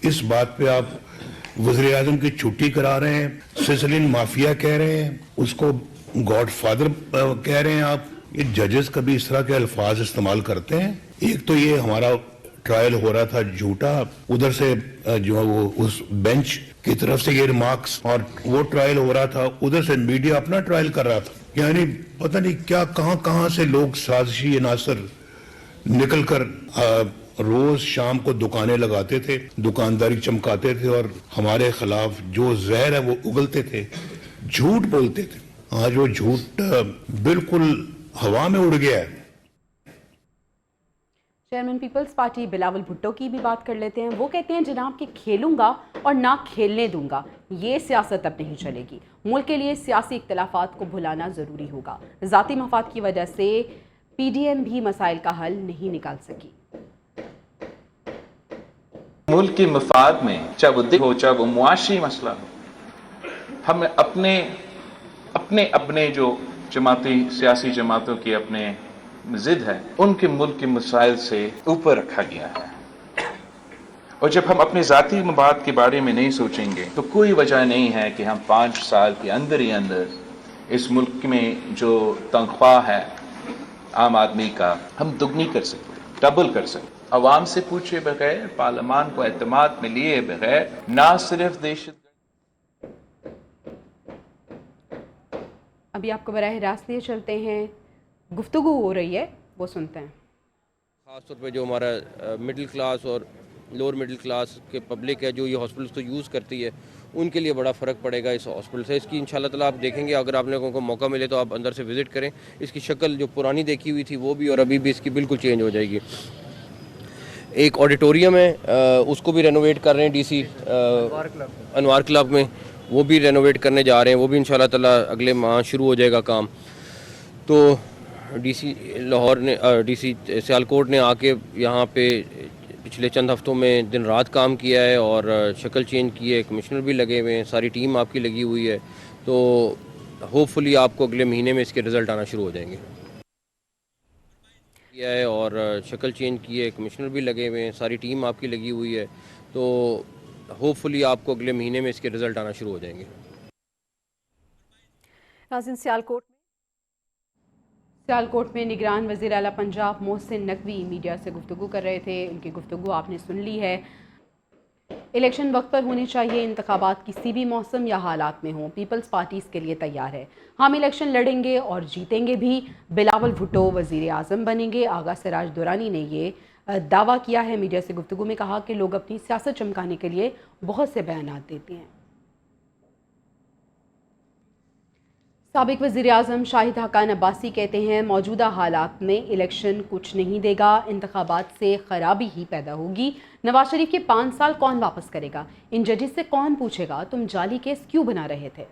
इस बात पे आप वजीर आजम की छुट्टी करा रहे हैं, सिसिलियन माफिया कह रहे हैं, उसको गॉड फादर कह रहे हैं आप। ये जजेस कभी इस तरह के अल्फाज इस्तेमाल करते हैं? एक तो ये हमारा ट्रायल हो रहा था झूठा, उधर से जो वो उस बेंच की तरफ से ये रिमार्क्स, और वो ट्रायल हो रहा था, उधर से मीडिया अपना ट्रायल कर रहा था। यानी पता नहीं क्या कहां से लोग साजिशी अनासर निकल कर रोज शाम को दुकानें लगाते थे, दुकानदारी चमकाते थे और हमारे खिलाफ जो जहर है वो उगलते थे, झूठ बोलते थे। आज वो झूठ बिल्कुल हवा में उड़ गया है। चेयरमैन पीपल्स पार्टी बिलावल भुट्टो की भी बात कर लेते हैं। वो कहते हैं जनाब कि खेलूंगा और ना खेलने दूंगा, ये सियासत अब नहीं चलेगी। मुल्क के लिए सियासी इख्तलाफात को भुलाना ज़रूरी होगा। ज़ाती मफाद की वजह से पीडीएम भी मसाइल का हल नहीं निकाल सकी। मुल्क के मफाद में चाहे वो दिख हो, चाहे वो मुआशी मसला हो, हमें अपने जो जमाती सियासी जमातों की अपने जिद है, उनके मुल्क के मसाइल से ऊपर रखा गया है। और जब हम अपने ज़ाती मबाद के बारे में नहीं सोचेंगे तो कोई वजह नहीं है कि हम 5 साल के अंदर ही अंदर इस मुल्क में जो तनख्वाह है आम आदमी का, हम दुगनी कर सकते, डबल कर सकते। अवाम से पूछे बगैर, पार्लियामान को एतमाद में लिए बगैर, ना सिर्फ देश। अभी आपको बराह रास्त लिए चलते हैं, गुफ्तगू हो रही है, वो सुनते हैं। ख़ासतौर पे जो हमारा मिडिल क्लास और लोअर मिडिल क्लास के पब्लिक है जो ये हॉस्पिटल्स को यूज़ करती है, उनके लिए बड़ा फ़र्क पड़ेगा इस हॉस्पिटल से। इसकी इंशाल्लाह ताला आप देखेंगे, अगर आप लोगों को मौका मिले तो आप अंदर से विज़िट करें। इसकी शक्ल जो पुरानी देखी हुई थी वो भी और अभी भी इसकी बिल्कुल चेंज हो जाएगी। एक ऑडिटोरियम है, उसको भी रेनोवेट कर रहे हैं डीसी अनवार क्लब में, वो भी रेनोवेट करने जा रहे हैं, वो भी इंशाल्लाह ताला अगले माह शुरू हो जाएगा काम। तो डीसी लाहौर ने डीसी सियालकोट ने आके यहाँ पे पिछले चंद हफ्तों में दिन रात काम किया है और शक्ल चेंज की है, कमिश्नर भी लगे हुए हैं, सारी टीम आपकी लगी हुई है। तो होपफुली आपको अगले महीने में इसके रिज़ल्ट आना शुरू हो जाएंगे। किया है और शक्ल चेंज की है, कमिश्नर भी लगे हुए हैं, सारी टीम आपकी लगी हुई है। तो होपफुली आपको अगले महीने में इसके रिज़ल्ट आना शुरू हो जाएंगे। नाज़रीन, सियालकोट में निगरान वज़ीर आला पंजाब मोहसिन नकवी मीडिया से गुफ्तगू कर रहे थे। उनकी गुफ्तगू आपने सुन ली है। इलेक्शन वक्त पर होने चाहिए, इंतखाबात किसी भी मौसम या हालात में हों। पीपल्स पार्टी इसके लिए तैयार है। हम इलेक्शन लड़ेंगे और जीतेंगे भी। बिलावल भुट्टो वज़ीर आज़म बनेंगे। आगा सिराज दुरानी ने ये दावा किया है। मीडिया से गुफ्तगू में कहा कि लोग अपनी सियासत चमकाने के लिए बहुत से बयानात देते हैं। साबिक वज़ीर आज़म शाहिद हक़ान अब्बासी कहते हैं मौजूदा हालात में इलेक्शन कुछ नहीं देगा, इंतखाबात से खराबी ही पैदा होगी। नवाज शरीफ के 5 साल कौन वापस करेगा? इन जजेस से कौन पूछेगा तुम जाली केस क्यों बना रहे थे?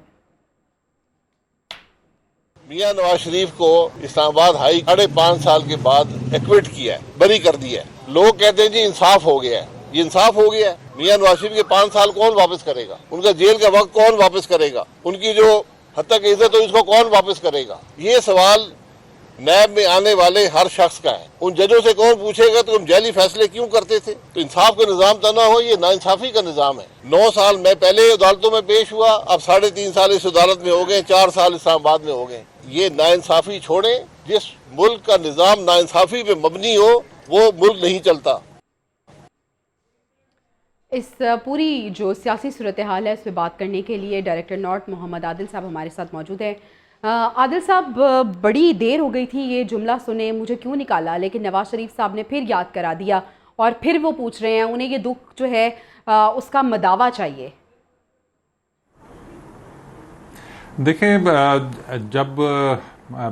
मियां नवाज शरीफ को इस्लामाबाद हाई 5.5 साल के बाद एक्विट किया है, बरी कर दिया है। लोग कहते हैं जी इंसाफ हो गया है, ये इंसाफ हो गया है। मियां नवाज शरीफ के 5 साल कौन वापस करेगा? उनका जेल का वक्त कौन वापस करेगा? उनकी जो हत्या की इज्जत हो इसको कौन वापस करेगा? ये सवाल नैब में आने वाले हर शख्स का है। उन जजों से कौन पूछेगा तो तुम जैली फैसले क्यों करते थे? तो इंसाफ का निजाम तो ना हो, ये नाइंसाफी का निजाम है। 9 साल मैं पहले अदालतों में पेश हुआ, अब 3.5 साल इस अदालत में हो गए, 4 साल इस्लामाबाद में हो गए। ये नाइंसाफी छोड़ें। जिस मुल्क का निजाम नाइंसाफी पे मबनी हो वो मुल्क नहीं चलता। इस पूरी जो सियासी सूरत हाल है इस पर बात करने के लिए डायरेक्टर नॉट मोहम्मद आदिल साहब हमारे साथ मौजूद हैं। आदिल साहब, बड़ी देर हो गई थी ये जुमला सुने, मुझे क्यों निकाला, लेकिन नवाज शरीफ साहब ने फिर याद करा दिया और फिर वो पूछ रहे हैं, उन्हें ये दुख जो है उसका मदावा चाहिए। देखें, जब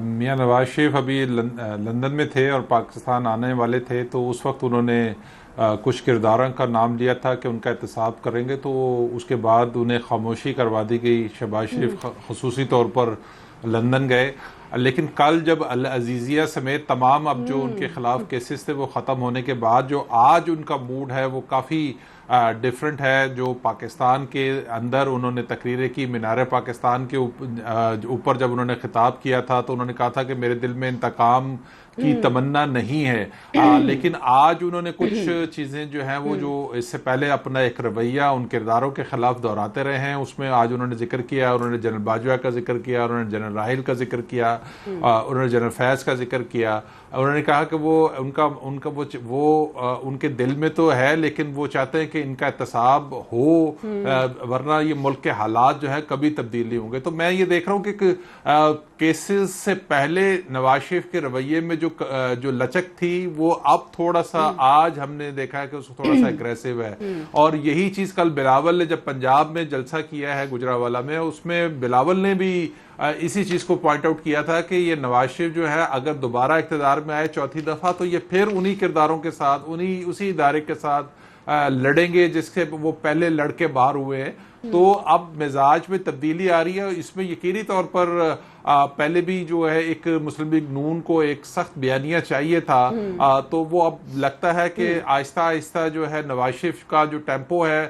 मियां नवाज शरीफ अभी लंदन में थे और पाकिस्तान आने वाले थे तो उस वक्त उन्होंने कुछ किरदारों का नाम लिया था कि उनका एहतसाब करेंगे, तो उसके बाद उन्हें खामोशी करवा दी गई। शहबाज शरीफ खसूसी तौर पर लंदन गए। لیکن کل جب العزیزیہ سمیت تمام اب جو ان کے خلاف کیسز تھے وہ ختم ہونے کے بعد جو آج ان کا موڈ ہے وہ کافی ڈیفرنٹ ہے. جو پاکستان کے اندر انہوں نے تقریریں کی, مینار پاکستان کے اوپر جب انہوں نے خطاب کیا تھا تو انہوں نے کہا تھا کہ میرے دل میں انتقام کی تمنا نہیں ہے, لیکن آج انہوں نے کچھ چیزیں جو ہیں وہ جو اس سے پہلے اپنا ایک رویہ ان کرداروں کے خلاف دہراتے رہے ہیں, اس میں آج انہوں نے ذکر کیا, انہوں نے جنرل باجوہ کا ذکر کیا, انہوں نے جنرل راحیل کا ذکر کیا, انہوں نے جنرل فیض کا ذکر کیا. انہوں نے کہا کہ وہ ان کے دل میں تو ہے لیکن وہ چاہتے ہیں کہ ان کا احتساب ہو, ورنہ یہ ملک کے حالات جو ہے کبھی تبدیل نہیں ہوں گے. تو میں یہ دیکھ رہا ہوں کہ کیسز سے پہلے نواز شریف کے رویے میں جو لچک تھی وہ اب تھوڑا سا آج ہم نے دیکھا ہے کہ اس تھوڑا سا اگریسو ہے. اور یہی چیز کل بلاول نے جب پنجاب میں جلسہ کیا ہے گجرانوالہ میں, اس میں بلاول نے بھی اسی چیز کو پوائنٹ آؤٹ کیا تھا کہ یہ نواز شریف جو ہے اگر دوبارہ اقتدار میں آئے چوتھی دفعہ تو یہ پھر انہی کرداروں کے ساتھ اسی ادارے کے ساتھ لڑیں گے جس سے وہ پہلے لڑ کے باہر ہوئے ہیں. تو اب مزاج میں تبدیلی آ رہی ہے. اس میں یقینی طور پر پہلے بھی جو ہے ایک مسلم لیگ نون کو ایک سخت بیانیہ چاہیے تھا, تو وہ اب لگتا ہے کہ آہستہ آہستہ جو ہے نواز شریف کا جو ٹیمپو ہے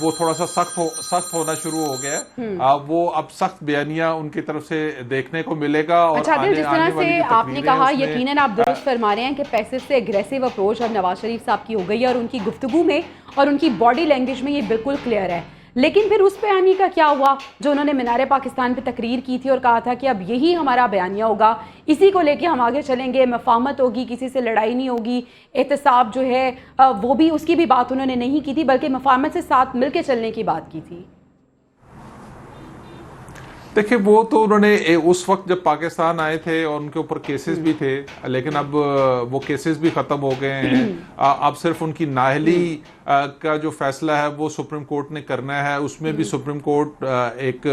وہ تھوڑا سا سخت ہونا شروع ہو گیا ہے. وہ اب سخت بیانیہ ان کی طرف سے دیکھنے کو ملے گا. اور اچھا عادل, جس طرح سے آپ نے کہا یقیناً آپ درست فرما رہے ہیں کہ پیسے سے اگریسو اپروچ اب نواز شریف صاحب کی ہو گئی ہے, اور ان کی گفتگو میں اور ان کی باڈی لینگویج میں یہ بالکل کلیئر ہے. لیکن پھر اس بیانی کا کیا ہوا جو انہوں نے مینار پاکستان پہ تقریر کی تھی اور کہا تھا کہ اب یہی ہمارا بیانیہ ہوگا, اسی کو لے کے ہم آگے چلیں گے, مفاہمت ہوگی, کسی سے لڑائی نہیں ہوگی, احتساب جو ہے وہ بھی اس کی بھی بات انہوں نے نہیں کی تھی بلکہ مفاہمت سے ساتھ مل کے چلنے کی بات کی تھی. دیکھیں وہ تو انہوں نے اس وقت جب پاکستان آئے تھے اور ان کے اوپر کیسز بھی تھے, لیکن اب وہ کیسز بھی ختم ہو گئے ہیں. اب صرف ان کی نااہلی کا جو فیصلہ ہے وہ سپریم کورٹ نے کرنا ہے. اس میں بھی سپریم کورٹ ایک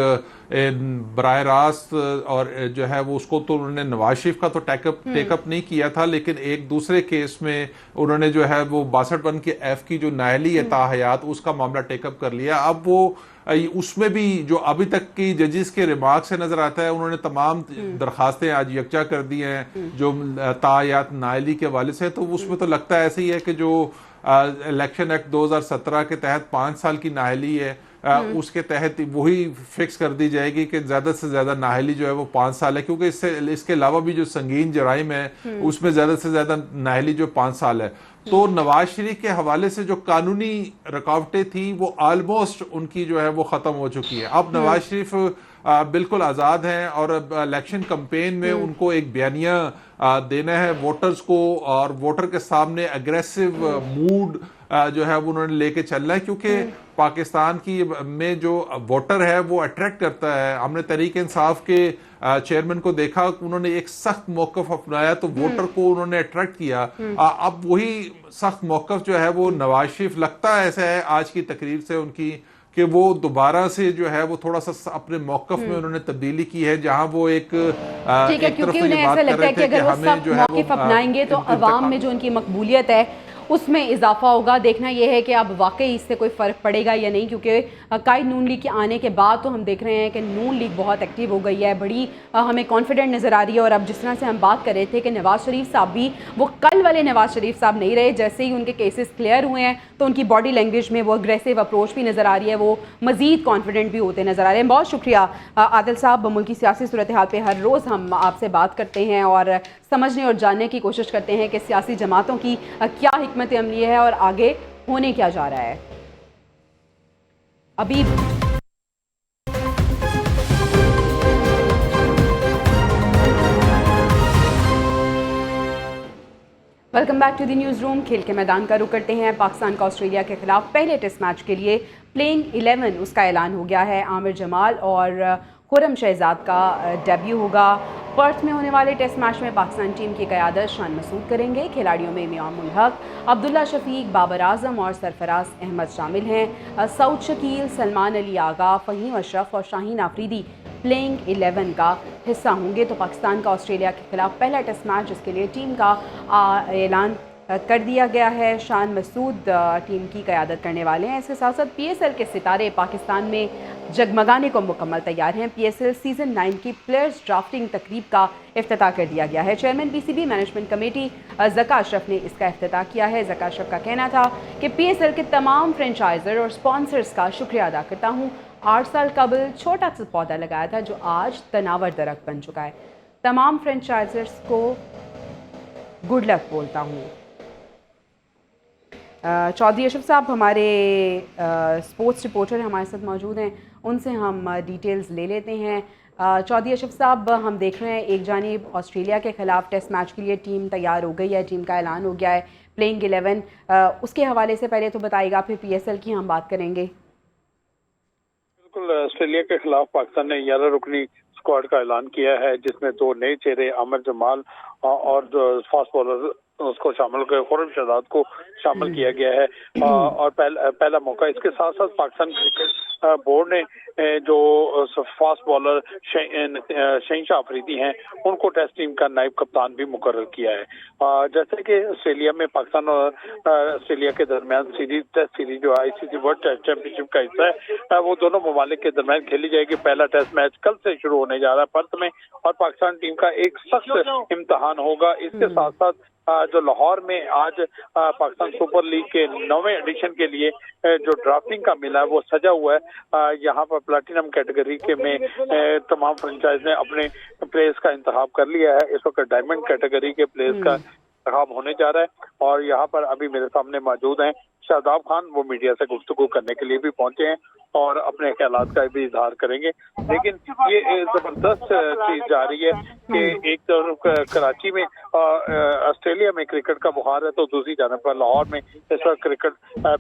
براہ راست اور جو ہے وہ اس کو تو انہوں نے نواز شریف کا تو ٹیک اپ نہیں کیا تھا, لیکن ایک دوسرے کیس میں انہوں نے جو ہے وہ 62 کے ایف کی جو نااہلی ہے تاحیات اس کا معاملہ ٹیک اپ کر لیا. اب وہ اس میں بھی جو ابھی تک کی ججز کے ریمارک سے نظر آتا ہے انہوں نے تمام درخواستیں آج یکجا کر دی ہیں جو تاحیات نااہلی کے حوالے سے. تو اس میں تو لگتا ہے ایسے ہی ہے کہ جو الیکشن ایکٹ 2017 کے تحت 5 سال کی نااہلی ہے اس کے تحت وہی فکس کر دی جائے گی کہ زیادہ سے زیادہ نااہلی جو ہے وہ 5 سال ہے, کیونکہ اس کے علاوہ بھی جو سنگین جرائم ہے اس میں زیادہ سے زیادہ نااہلی جو 5 سال ہے. تو نواز شریف کے حوالے سے جو قانونی رکاوٹیں تھیں وہ آلموسٹ ان کی جو ہے وہ ختم ہو چکی ہے. اب نواز شریف بالکل آزاد ہیں اور الیکشن کمپین میں ان کو ایک بیانیہ دینا ہے ووٹرز کو, اور ووٹر کے سامنے اگریسو موڈ جو ہے وہ انہوں نے لے کے چلنا ہے, کیونکہ پاکستان کی میں جو ووٹر ہے وہ اٹریکٹ کرتا ہے. ہم نے تحریک انصاف کے چیئرمین کو دیکھا, انہوں نے ایک سخت موقف اپنایا تو ووٹر کو انہوں نے اٹریکٹ کیا. اب وہی سخت موقف جو ہے وہ نواز شریف لگتا ہے ایسا ہے آج کی تقریر سے ان کی کہ وہ دوبارہ سے جو ہے وہ تھوڑا سا اپنے موقف میں انہوں نے تبدیلی کی ہے, جہاں وہ ایک کیونکہ انہیں ایسا لگتا ہے کہ اگر وہ سب موقف اپنائیں گے تو عوام میں جو ان کی مقبولیت ہے اس میں اضافہ ہوگا. دیکھنا یہ ہے کہ اب واقعی اس سے کوئی فرق پڑے گا یا نہیں, کیونکہ قائد نون لیگ کے آنے کے بعد تو ہم دیکھ رہے ہیں کہ نون لیگ بہت ایکٹیو ہو گئی ہے, بڑی ہمیں کانفیڈنٹ نظر آ رہی ہے. اور اب جس طرح سے ہم بات کر رہے تھے کہ نواز شریف صاحب بھی وہ کل والے نواز شریف صاحب نہیں رہے, جیسے ہی ان کے کیسز کلیئر ہوئے ہیں تو ان کی باڈی لینگویج میں وہ اگریسو اپروچ بھی نظر آ رہی ہے, وہ مزید کانفیڈنٹ بھی ہوتے نظر آ رہے ہیں. بہت شکریہ عادل صاحب. ملکی سیاسی صورتحال پہ ہر روز ہم آپ سے بات کرتے ہیں اور سمجھنے اور جاننے کی کوشش کرتے ہیں کہ سیاسی جماعتوں کی کیا حکمت عملی ہے اور آگے ہونے کیا جا رہا ہے. ابھی welcome back to the news room. کھیل کے میدان کا رخ کرتے ہیں. پاکستان کا آسٹریلیا کے خلاف پہلے ٹیسٹ میچ کے لیے پلینگ 11 اس کا اعلان ہو گیا ہے. عامر جمال اور خرم شہزاد کا ڈیبیو ہوگا. پرتھ میں ہونے والے ٹیسٹ میچ میں پاکستان ٹیم کی قیادت شان مسعود کریں گے. کھلاڑیوں میں امام الحق, عبداللہ شفیق, بابر اعظم اور سرفراز احمد شامل ہیں. سعود شکیل, سلمان علی آغا, فہیم اشرف اور شاہین آفریدی پلینگ 11 کا حصہ ہوں گے. تو پاکستان کا آسٹریلیا کے خلاف پہلا ٹیسٹ میچ جس کے لیے ٹیم کا اعلان کر دیا گیا ہے. شان مسعود ٹیم کی قیادت کرنے والے ہیں. اس کے ساتھ ساتھ PSL کے ستارے پاکستان میں जगमगाने को मुकम्मल तैयार हैं। PSL सीजन 9 की प्लेयर्स ड्राफ्टिंग तकरीब का इफ्तिताह कर दिया गया है। Chairman PCB management committee Zaka Ashraf ने इसका इफ्तिताह किया है। ज़का अशरफ का कहना था कि PSL के तमाम फ्रेंचाइजर और स्पॉन्सर्स का शुक्रिया अदा करता हूँ। 8 साल कबल छोटा सा पौधा लगाया था जो आज तनावर दरख्त बन चुका है। तमाम फ्रेंचाइजर्स को गुड लक बोलता हूँ। चौधरी अशरफ साहब हमारे स्पोर्ट्स रिपोर्टर हमारे साथ मौजूद हैं, उनसे हम डिटेल्स ले लेते हैं। चौधरी अशरफ साहब, हम देख रहे हैं एक जानिब ऑस्ट्रेलिया के ख़िलाफ़ टेस्ट मैच के लिए टीम तैयार हो गई है, टीम का ऐलान हो गया है, प्लेइंग 11। उसके हवाले से पहले तो बताइएगा, फिर PSL की हम बात करेंगे। बिल्कुल, ऑस्ट्रेलिया के खिलाफ पाकिस्तान ने 11 रुकनी स्क्वाड का ऐलान किया है, जिसमें 2 नए चेहरे आमिर जमाल और फास्ट बॉलर उसको शामिल कर खुर्रम शहजाद को शामिल किया गया है और पहला मौका। इसके साथ साथ पाकिस्तान क्रिकेट बोर्ड ने जो फास्ट बॉलर शहनशाह अफरीदी हैं उनको टेस्ट टीम का नायब कप्तान भी मुकर्रर किया है। जैसे कि ऑस्ट्रेलिया में पाकिस्तान और ऑस्ट्रेलिया के दरमियान सीरीज टेस्ट सीरीज जो ICC वर्ल्ड टेस्ट चैंपियनशिप का हिस्सा है, वो दोनों ममालिक के दरमियान खेली जाएगी। पहला टेस्ट मैच कल से शुरू होने जा रहा है पर्थ में और पाकिस्तान टीम का एक सख्त इम्तिहान होगा। इसके साथ साथ जो लाहौर में आज पाकिस्तान सुपर लीग के 9वें एडिशन के लिए जो ड्राफ्टिंग का मिला है वो सजा हुआ है। यहाँ पर प्लैटिनम कैटेगरी के में तमाम फ्रेंचाइज ने अपने प्लेयर्स का इंतखाब कर लिया है। इस वक्त डायमंड कैटेगरी के प्लेयर्स का इंतखाब होने जा रहा है और यहाँ पर अभी मेरे सामने मौजूद हैं शादाब खान। वो मीडिया से गुफ्तगू करने के लिए भी पहुंचे हैं और अपने ख्यालात का भी इजहार करेंगे। लेकिन ये जबरदस्त चीज जा रही है कि एक तरफ कराची में ऑस्ट्रेलिया में क्रिकेट का बुखार है तो दूसरी जानब पर लाहौर में इस वक्त क्रिकेट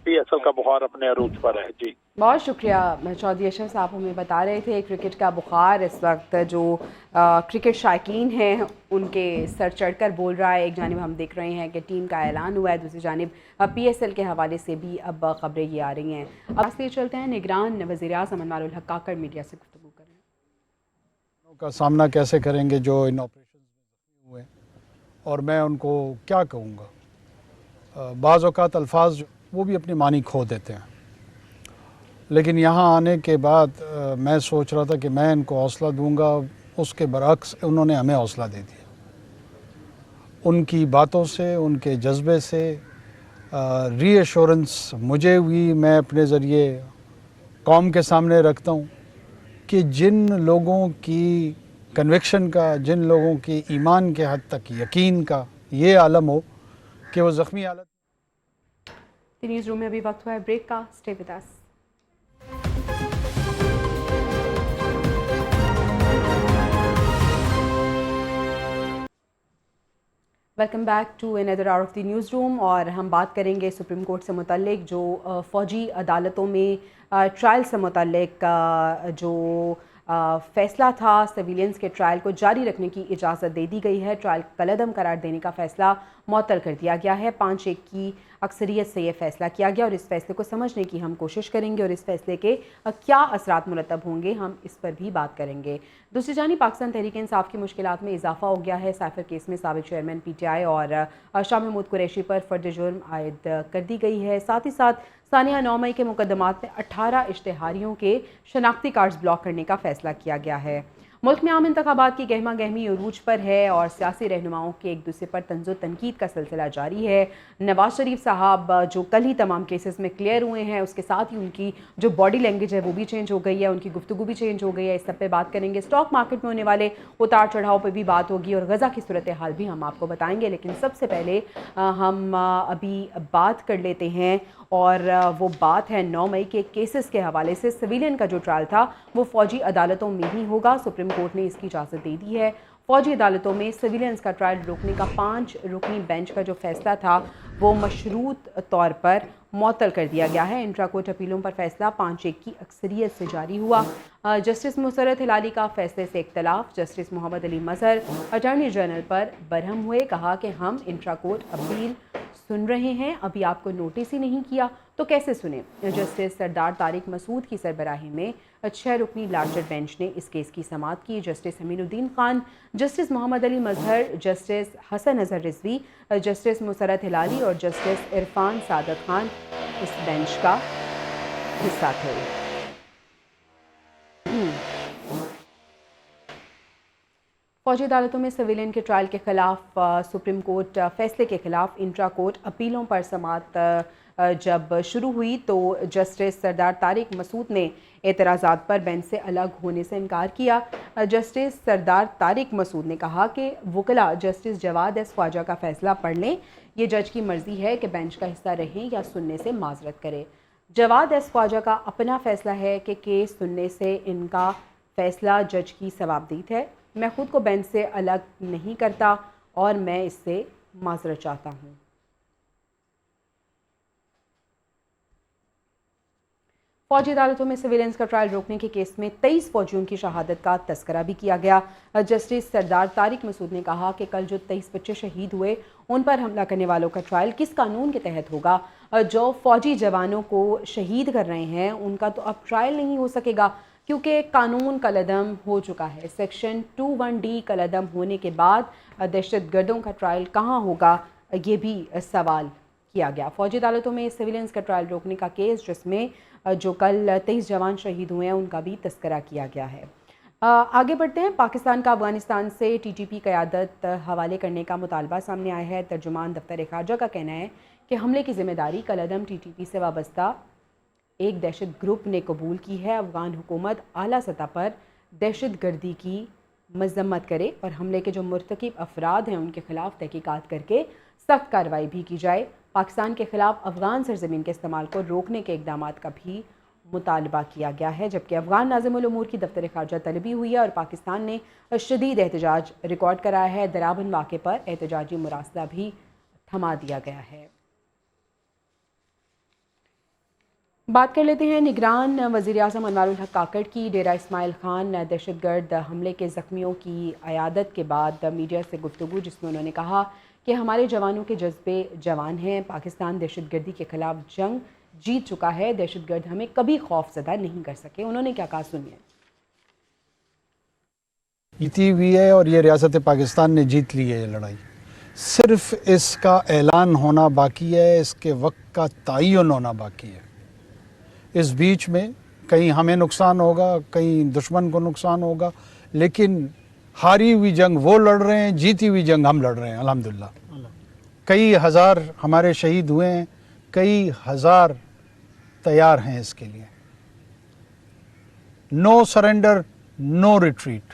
PSL का बुखार अपने अरूज पर है। जी बहुत शुक्रिया चौधरी अशरफ साहब, हमें बता रहे थे क्रिकेट का बुखार इस वक्त जो क्रिकेट शायकीन हैं उनके सर चढ़कर बोल रहा है। एक जानिब हम देख रहे हैं कि टीम का ऐलान हुआ है, दूसरी जानिब PSL के हवाले से भी अब खबरें ये आ रही हैं। अब से चलते हैं निगरान वज़ीर-ए-आज़म अनवारुल हक काकड़ मीडिया से गुफ्तगू करें। का सामना कैसे करेंगे जो इन ऑपरेशन में हुए और मैं उनको क्या कहूँगा। बाज़ औक़ात अल्फाज वो भी अपनी मानी खो देते हैं, लेकिन यहाँ आने के बाद मैं सोच रहा था कि मैं इनको हौसला दूंगा, उसके बरअक्स उन्होंने हमें हौसला दे दिया। उनकी बातों से, उनके जज्बे से रीअश्योरेंस मुझे हुई। मैं अपने ज़रिए कौम के सामने रखता हूँ कि जिन लोगों की कन्विक्शन का, जिन लोगों की ईमान के हद तक यकीन का ये आलम हो कि वो ज़ख्मी हालत। न्यूज़ रूम में अभी वक्त हुआ है ब्रेक का। Stay with us. Welcome back to another hour of the news room और हम बात करेंगे सुप्रीम कोर्ट से मुतल्लिक जो फ़ौजी अदालतों में ट्रायल से मुतल्लिक जो फ़ैसला था। सिविलियंस के ट्रायल को जारी रखने की इजाज़त दे दी गई है। ट्रायल कलअदम करार देने का फ़ैसला मुअत्तल कर दिया गया है। 5-1 की अक्सरियत से ये फ़ैसला किया गया और इस फ़ैसले को समझने की हम कोशिश करेंगे और इस फ़ैसले के क्या असरात मुरतब होंगे हम इस पर भी बात करेंगे। दूसरी जानिब पाकिस्तान तहरीक इंसाफ की मुश्किलात में इजाफा हो गया है। साइफर केस में साबिक़ चेयरमैन PTI और शाह महमूद कुरैशी पर फ़र्द जुर्म आयद कर दी गई है। साथ ही साथ सानिया 9 मई के मुकदमात में 18 इश्तिहारियों के शनाख्ती कार्ड्स ब्लॉक करने का फ़ैसला किया गया है। मुल्क में आम इंतखाबात की गहमा गहमी अरूज पर है और सियासी रहनुमाओं के एक दूसरे पर तंज़ो तनकीद का सिलसिला जारी है। नवाज शरीफ साहब जो कल ही तमाम केसेस में क्लियर हुए हैं, उसके साथ ही उनकी जो बॉडी लैंग्वेज है वो भी चेंज हो गई है, उनकी गुफ्तगू भी चेंज हो गई है। इस सब पे बात करेंगे। स्टॉक मार्केट में होने वाले उतार चढ़ाव पर भी बात होगी और गज़ा की सूरत हाल भी हम आपको बताएंगे। लेकिन सबसे पहले हम अभी बात कर लेते हैं और वो बात है 9 मई के केसेस के हवाले से। सिविलियन का जो ट्रायल था वो फ़ौजी अदालतों में ही होगा। सुप्रीम कोर्ट ने इसकी इजाज़त दे दी है। फ़ौजी अदालतों में सिविलियंस का ट्रायल रोकने का 5 रुकनी बेंच का जो फ़ैसला था वो मशरूत तौर पर मुअत्तल कर दिया गया है। इंट्रा कोर्ट अपीलों पर फैसला 5-1 की अक्सरियत से जारी हुआ। जस्टिस मुसर्रत हिलाली का फैसले से इख्तलाफ। जस्टिस मोहम्मद अली मजहर अटॉर्नी जनरल पर बरहम हुए, कहा कि हम इंट्रा कोर्ट अपील सुन रहे हैं, अभी आपको नोटिस ही नहीं किया तो कैसे सुने। जस्टिस सरदार तारिक मसूद की सरबराही में 6 रुकनी लार्जर बेंच ने इस केस की समाअत की। जस्टिस अमीनुद्दीन खान, जस्टिस मोहम्मद अली मजहर, जस्टिस हसन अजहर रिजवी, जस्टिस मुसर्रत हिलाली और जस्टिस इरफान सादत खान इस बेंच का हिस्सा थे। फौजी अदालतों में सिविलियन के ट्रायल के खिलाफ सुप्रीम कोर्ट फैसले के खिलाफ इंट्रा कोर्ट अपीलों पर समाअत जब शुरू हुई तो जस्टिस सरदार तारिक मसूद ने एतराज़ात पर बेंच से अलग होने से इनकार किया। जस्टिस सरदार तारिक मसूद ने कहा कि वकला जस्टिस जवाद एस ख्वाजा का फ़ैसला पढ़ लें, ये जज की मर्ज़ी है कि बेंच का हिस्सा रहें या सुनने से माजरत करें। जवाद एस ख्वाजा का अपना फ़ैसला है कि केस सुनने से इनका फ़ैसला जज की सवाबदीद है। मैं ख़ुद को बेंच से अलग नहीं करता और मैं इससे माजरत चाहता हूँ। फौजी अदालतों में सिविलियंस का ट्रायल रोकने के केस में 23 फौजियों की शहादत का तस्करा भी किया गया। जस्टिस सरदार तारिक मसूद ने कहा कि कल जो 23 बच्चे शहीद हुए उन पर हमला करने वालों का ट्रायल किस कानून के तहत होगा। जो फौजी जवानों को शहीद कर रहे हैं उनका तो अब ट्रायल नहीं हो सकेगा क्योंकि कानून कलअदम हो चुका है। सेक्शन 21D कलअदम होने के बाद दहशतगर्दों का ट्रायल कहाँ होगा, ये भी सवाल किया गया। फौजी अदालतों में सिविलियंस का ट्रायल रोकने का केस जिसमें जो कल 23 जवान शहीद हुए हैं उनका भी तस्करा किया गया है। आगे बढ़ते हैं। पाकिस्तान का अफगानिस्तान से TTP क़यादत हवाले करने का मुतालबा सामने आया है। तर्जुमान दफ्तर ख़ारजा का कहना है कि हमले की ज़िम्मेदारी कलअदम TTP से वाबस्ता एक दहशत ग्रुप ने कबूल की है। अफ़गान हुकूमत आला सतह पर दहशत गर्दी की मज़म्मत करे और हमले के जो मुर्तकिब अफराद हैं उनके ख़िलाफ़ तहकीकात करके सख्त कार्रवाई भी की जाए। पाकिस्तान के ख़िलाफ़ अफ़गान सरज़मीन के इस्तेमाल को रोकने के इक़दामात का भी मुतालबा किया गया है, जबकि अफ़गान नाज़िमुल उमूर की दफ्तर ख़ारजा तलबी हुई है और पाकिस्तान ने शदीद एहतजाज रिकॉर्ड कराया है। दराबन वाक़े पर एहतजाजी मुरासला भी थमा दिया गया है। बात कर लेते हैं निगरान वज़ीर-ए-आज़म अनवारुल हक काकड़ की। डेरा इस्माइल खान दहशतगर्द हमले के ज़ख्मियों की अयादत के बाद मीडिया से गुफ्तगू, जिसमें उन्होंने कहा कि हमारे जवानों के जज्बे जवान हैं। पाकिस्तान दहशतगर्दी के ख़िलाफ़ जंग जीत चुका है। दहशतगर्द हमें कभी खौफज़दा नहीं कर सके। उन्होंने क्या कहा, सुनिए। जीती हुई है और ये रियासत पाकिस्तान ने जीत ली है ये लड़ाई। सिर्फ इसका ऐलान होना बाकी है, इसके वक्त का तयन होना बाकी है। इस बीच में कहीं हमें नुकसान होगा, कहीं दुश्मन को नुकसान होगा, लेकिन हारी हुई जंग वो लड़ रहे हैं, जीती हुई जंग हम लड़ रहे हैं अल्हम्दुलिल्लाह। कई हज़ार हमारे शहीद हुए हैं, कई हज़ार तैयार हैं इसके लिए। No surrender, no retreat.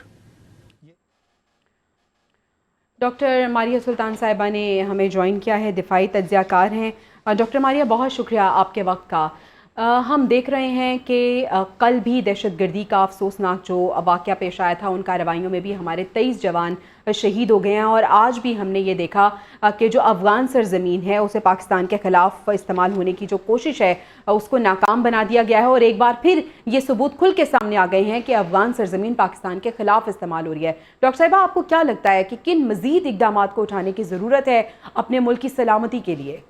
Doctor Maria Sultan साहिबा ने हमें ज्वाइन किया है, दिफाई तज्ज़ियाकार हैं। डॉक्टर मारिया, बहुत शुक्रिया आपके वक्त का। हम देख रहे हैं कि कल भी दहशतगर्दी का अफसोसनाक जो वाक़या पेश आया था, उन कार्रवाइयों में भी हमारे 23 जवान शहीद हो गए हैं और आज भी हमने ये देखा कि जो अफ़गान सरज़मीन है उसे पाकिस्तान के ख़िलाफ़ इस्तेमाल होने की जो कोशिश है उसको नाकाम बना दिया गया है और एक बार फिर ये सबूत खुल के सामने आ गए हैं कि अफ़गान सरज़मीन पाकिस्तान के ख़िलाफ़ इस्तेमाल हो रही है। डॉक्टर साहिबा, आपको क्या लगता है कि किन मज़ीद इक़दामात को उठाने की ज़रूरत है अपने मुल्क की सलामती के लिए?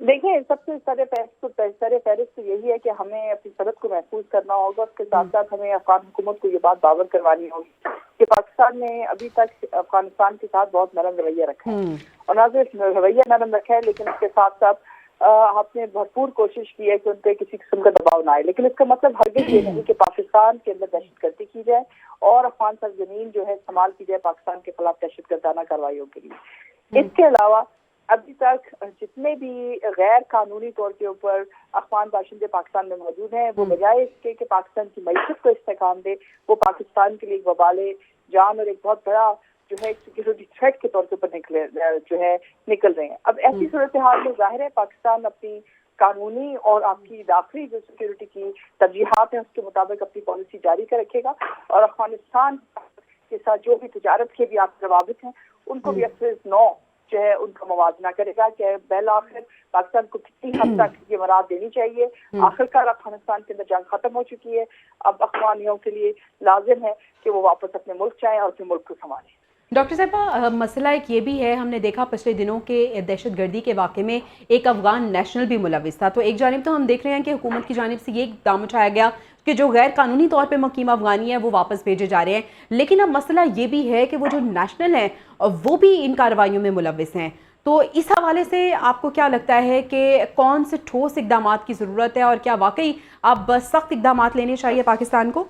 देखिए, सबसे सर फहरिस्त तो यही है कि हमें अपनी सरहद को महफूज करना होगा। उसके साथ साथ हमें अफगान हुकूमत को ये बात बावर करवानी होगी कि पाकिस्तान ने अभी तक अफगानिस्तान के साथ बहुत नरम रवैया रखा है और ना सिर्फ रवैया नरम रखा है, लेकिन उसके साथ साथ आपने भरपूर कोशिश की है कि उन पर किसी किस्म का दबाव ना आए। लेकिन इसका मतलब हरगिज़ ये नहीं कि पाकिस्तान के अंदर दहशतगर्दी की जाए और अफगान सरजमीन जो है इस्तेमाल की जाए पाकिस्तान के खिलाफ दहशतगर्दाना कार्रवाइयों के लिए। इसके अलावा अभी तक जितने भी गैर कानूनी तौर के ऊपर अफगान बाशिंदे पाकिस्तान में मौजूद हैं, वो बजाय इसके कि पाकिस्तान की मईशत को इस्तेकाम दे, वो पाकिस्तान के लिए एक वबाले जान और एक बहुत बड़ा जो है सिक्योरिटी थ्रेट के तौर के ऊपर निकल रहे हैं। अब ऐसी सूरत हाल में जाहिर है पाकिस्तान अपनी कानूनी और आपकी दाखिली जो सिक्योरिटी की तरजीहात हैं उसके मुताबिक अपनी पॉलिसी जारी कर रखेगा और अफगानिस्तान के साथ जो भी तजारत के भी आप प्रभावित हैं उनको भी अक्सर जो है उनका मुवाजना करेगा कि बैल आखिर पाकिस्तान को कितनी हद तक ये मराद देनी चाहिए। आखिरकार अफगानिस्तान के अंदर जंग खत्म हो चुकी है, अब अफगानियों के लिए लाजिम है कि वो वापस अपने मुल्क जाएं और अपने मुल्क को संभालें। डॉक्टर साहिबा, मसला एक ये भी है, हमने देखा पिछले दिनों के दहशतगर्दी के वाक़े में एक अफ़गान नेशनल भी मुलविस था। तो एक जानिब तो हम देख रहे हैं कि हुकूमत की जानिब से ये इक़दाम उठाया गया कि जो गैर कानूनी तौर पे मुकीम अफ़गानी है वो वापस भेजे जा रहे हैं, लेकिन अब मसला ये भी है कि वो जो नेशनल हैं वो भी इन कार्रवाइयों में मुलविस हैं। तो इस हवाले से आपको क्या लगता है कि कौन से ठोस इक़दामात की ज़रूरत है और क्या वाकई अब सख्त इक़दामात लेने चाहिए पाकिस्तान को?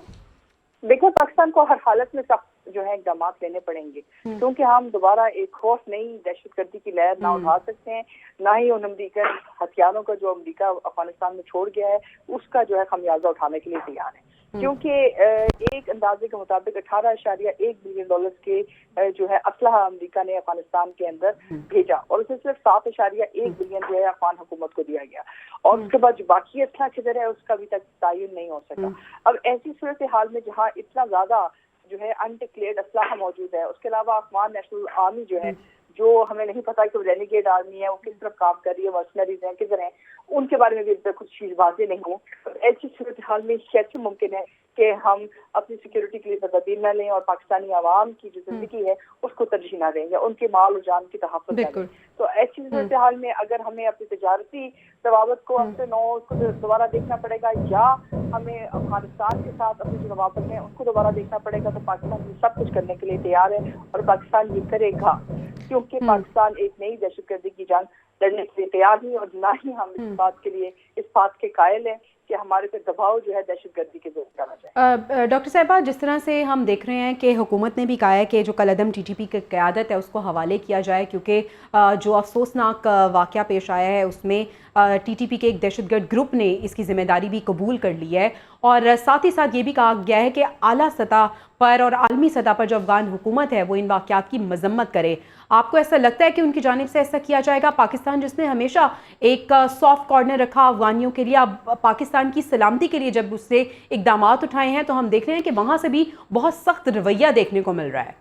देखिए, पाकिस्तान को हर हालत में सख्त जो है इकदाम लेने पड़ेंगे, क्योंकि हम दोबारा एक खौफ नई दहशतगर्दी की लहर ना उठा सकते हैं, ना ही उन अमरीकन हथियारों का जो अमरीका अफगानिस्तान में छोड़ गया है उसका जो है खमियाजा उठाने के लिए तैयार है। क्योंकि एक अंदाजे के मुताबिक 18.1 बिलियन डॉलर के जो है असलहा अमरीका ने अफगानिस्तान के अंदर भेजा, और उसे सिर्फ 7.1 बिलियन जो है अफगान हुकूमत को दिया गया, और उसके बाद जो बाकी असला किधर है उसका अभी तक तयन नहीं हो सका। अब ऐसी सूरत हाल में जहाँ इतना ज्यादा जो है अनडिक्लेयर्ड असलाहा मौजूद है, उसके अलावा अफगान नेशनल आर्मी जो है, जो हमें नहीं पता कि वो रेनिगेड आर्मी है, वो किस तरफ काम कर रही है, मर्सनरीज हैं, किधर हैं, उनके बारे में भी अभी तक कुछ चीज वाज़ेह नहीं हो। तो ऐसी सूरत हाल में कैसे मुमकिन है कि हम अपनी सिक्योरिटी के लिए तदबीर न लें और पाकिस्तानी आवाम की जो जिंदगी है उसको तरजीह न दें या उनके माल और जान की तहफ़्फ़ुज़ न दें। तो ऐसी सूरत हाल में अगर हमें अपनी तजारती रवाबत को हमसे उसको दोबारा देखना पड़ेगा, या हमें अफगानिस्तान के साथ अपनी जो रवाबत है उनको दोबारा देखना पड़ेगा, तो पाकिस्तान ये सब कुछ करने के लिए तैयार है और पाकिस्तान ये करेगा, क्योंकि पाकिस्तान एक नई दहशतगर्दी की जंग लड़ने के लिए तैयार नहीं, और ना ही हम इस बात के कायल हैं कि हमारे पे दबाव जो है दहशतगर्दी के जरिए करना चाहिए। डॉक्टर साहिबा, जिस तरह से हम देख रहे हैं कि हुकूमत ने भी कहा है कि जो कलअदम टीटीपी की क़यादत है उसको हवाले किया जाए, क्योंकि जो अफसोसनाक वाक़या पेश आया है उसमें टीटीपी के एक दहशतगर्द ग्रुप ने इसकी ज़िम्मेदारी भी कबूल कर ली है, और साथ ही साथ ये भी कहा गया है कि आला सतह पर और आलमी सतह पर जो अफगान हुकूमत है वो इन वाक़यात की मजम्मत करे। आपको ऐसा लगता है कि उनकी जानिब से ऐसा किया जाएगा? पाकिस्तान जिसने हमेशा एक सॉफ्ट कॉर्नर रखा अफगानियों के लिए, अब पाकिस्तान की सलामती के लिए जब उससे इकदाम उठाए हैं तो हम देख रहे हैं कि वहाँ से भी बहुत सख्त रवैया देखने को मिल रहा है।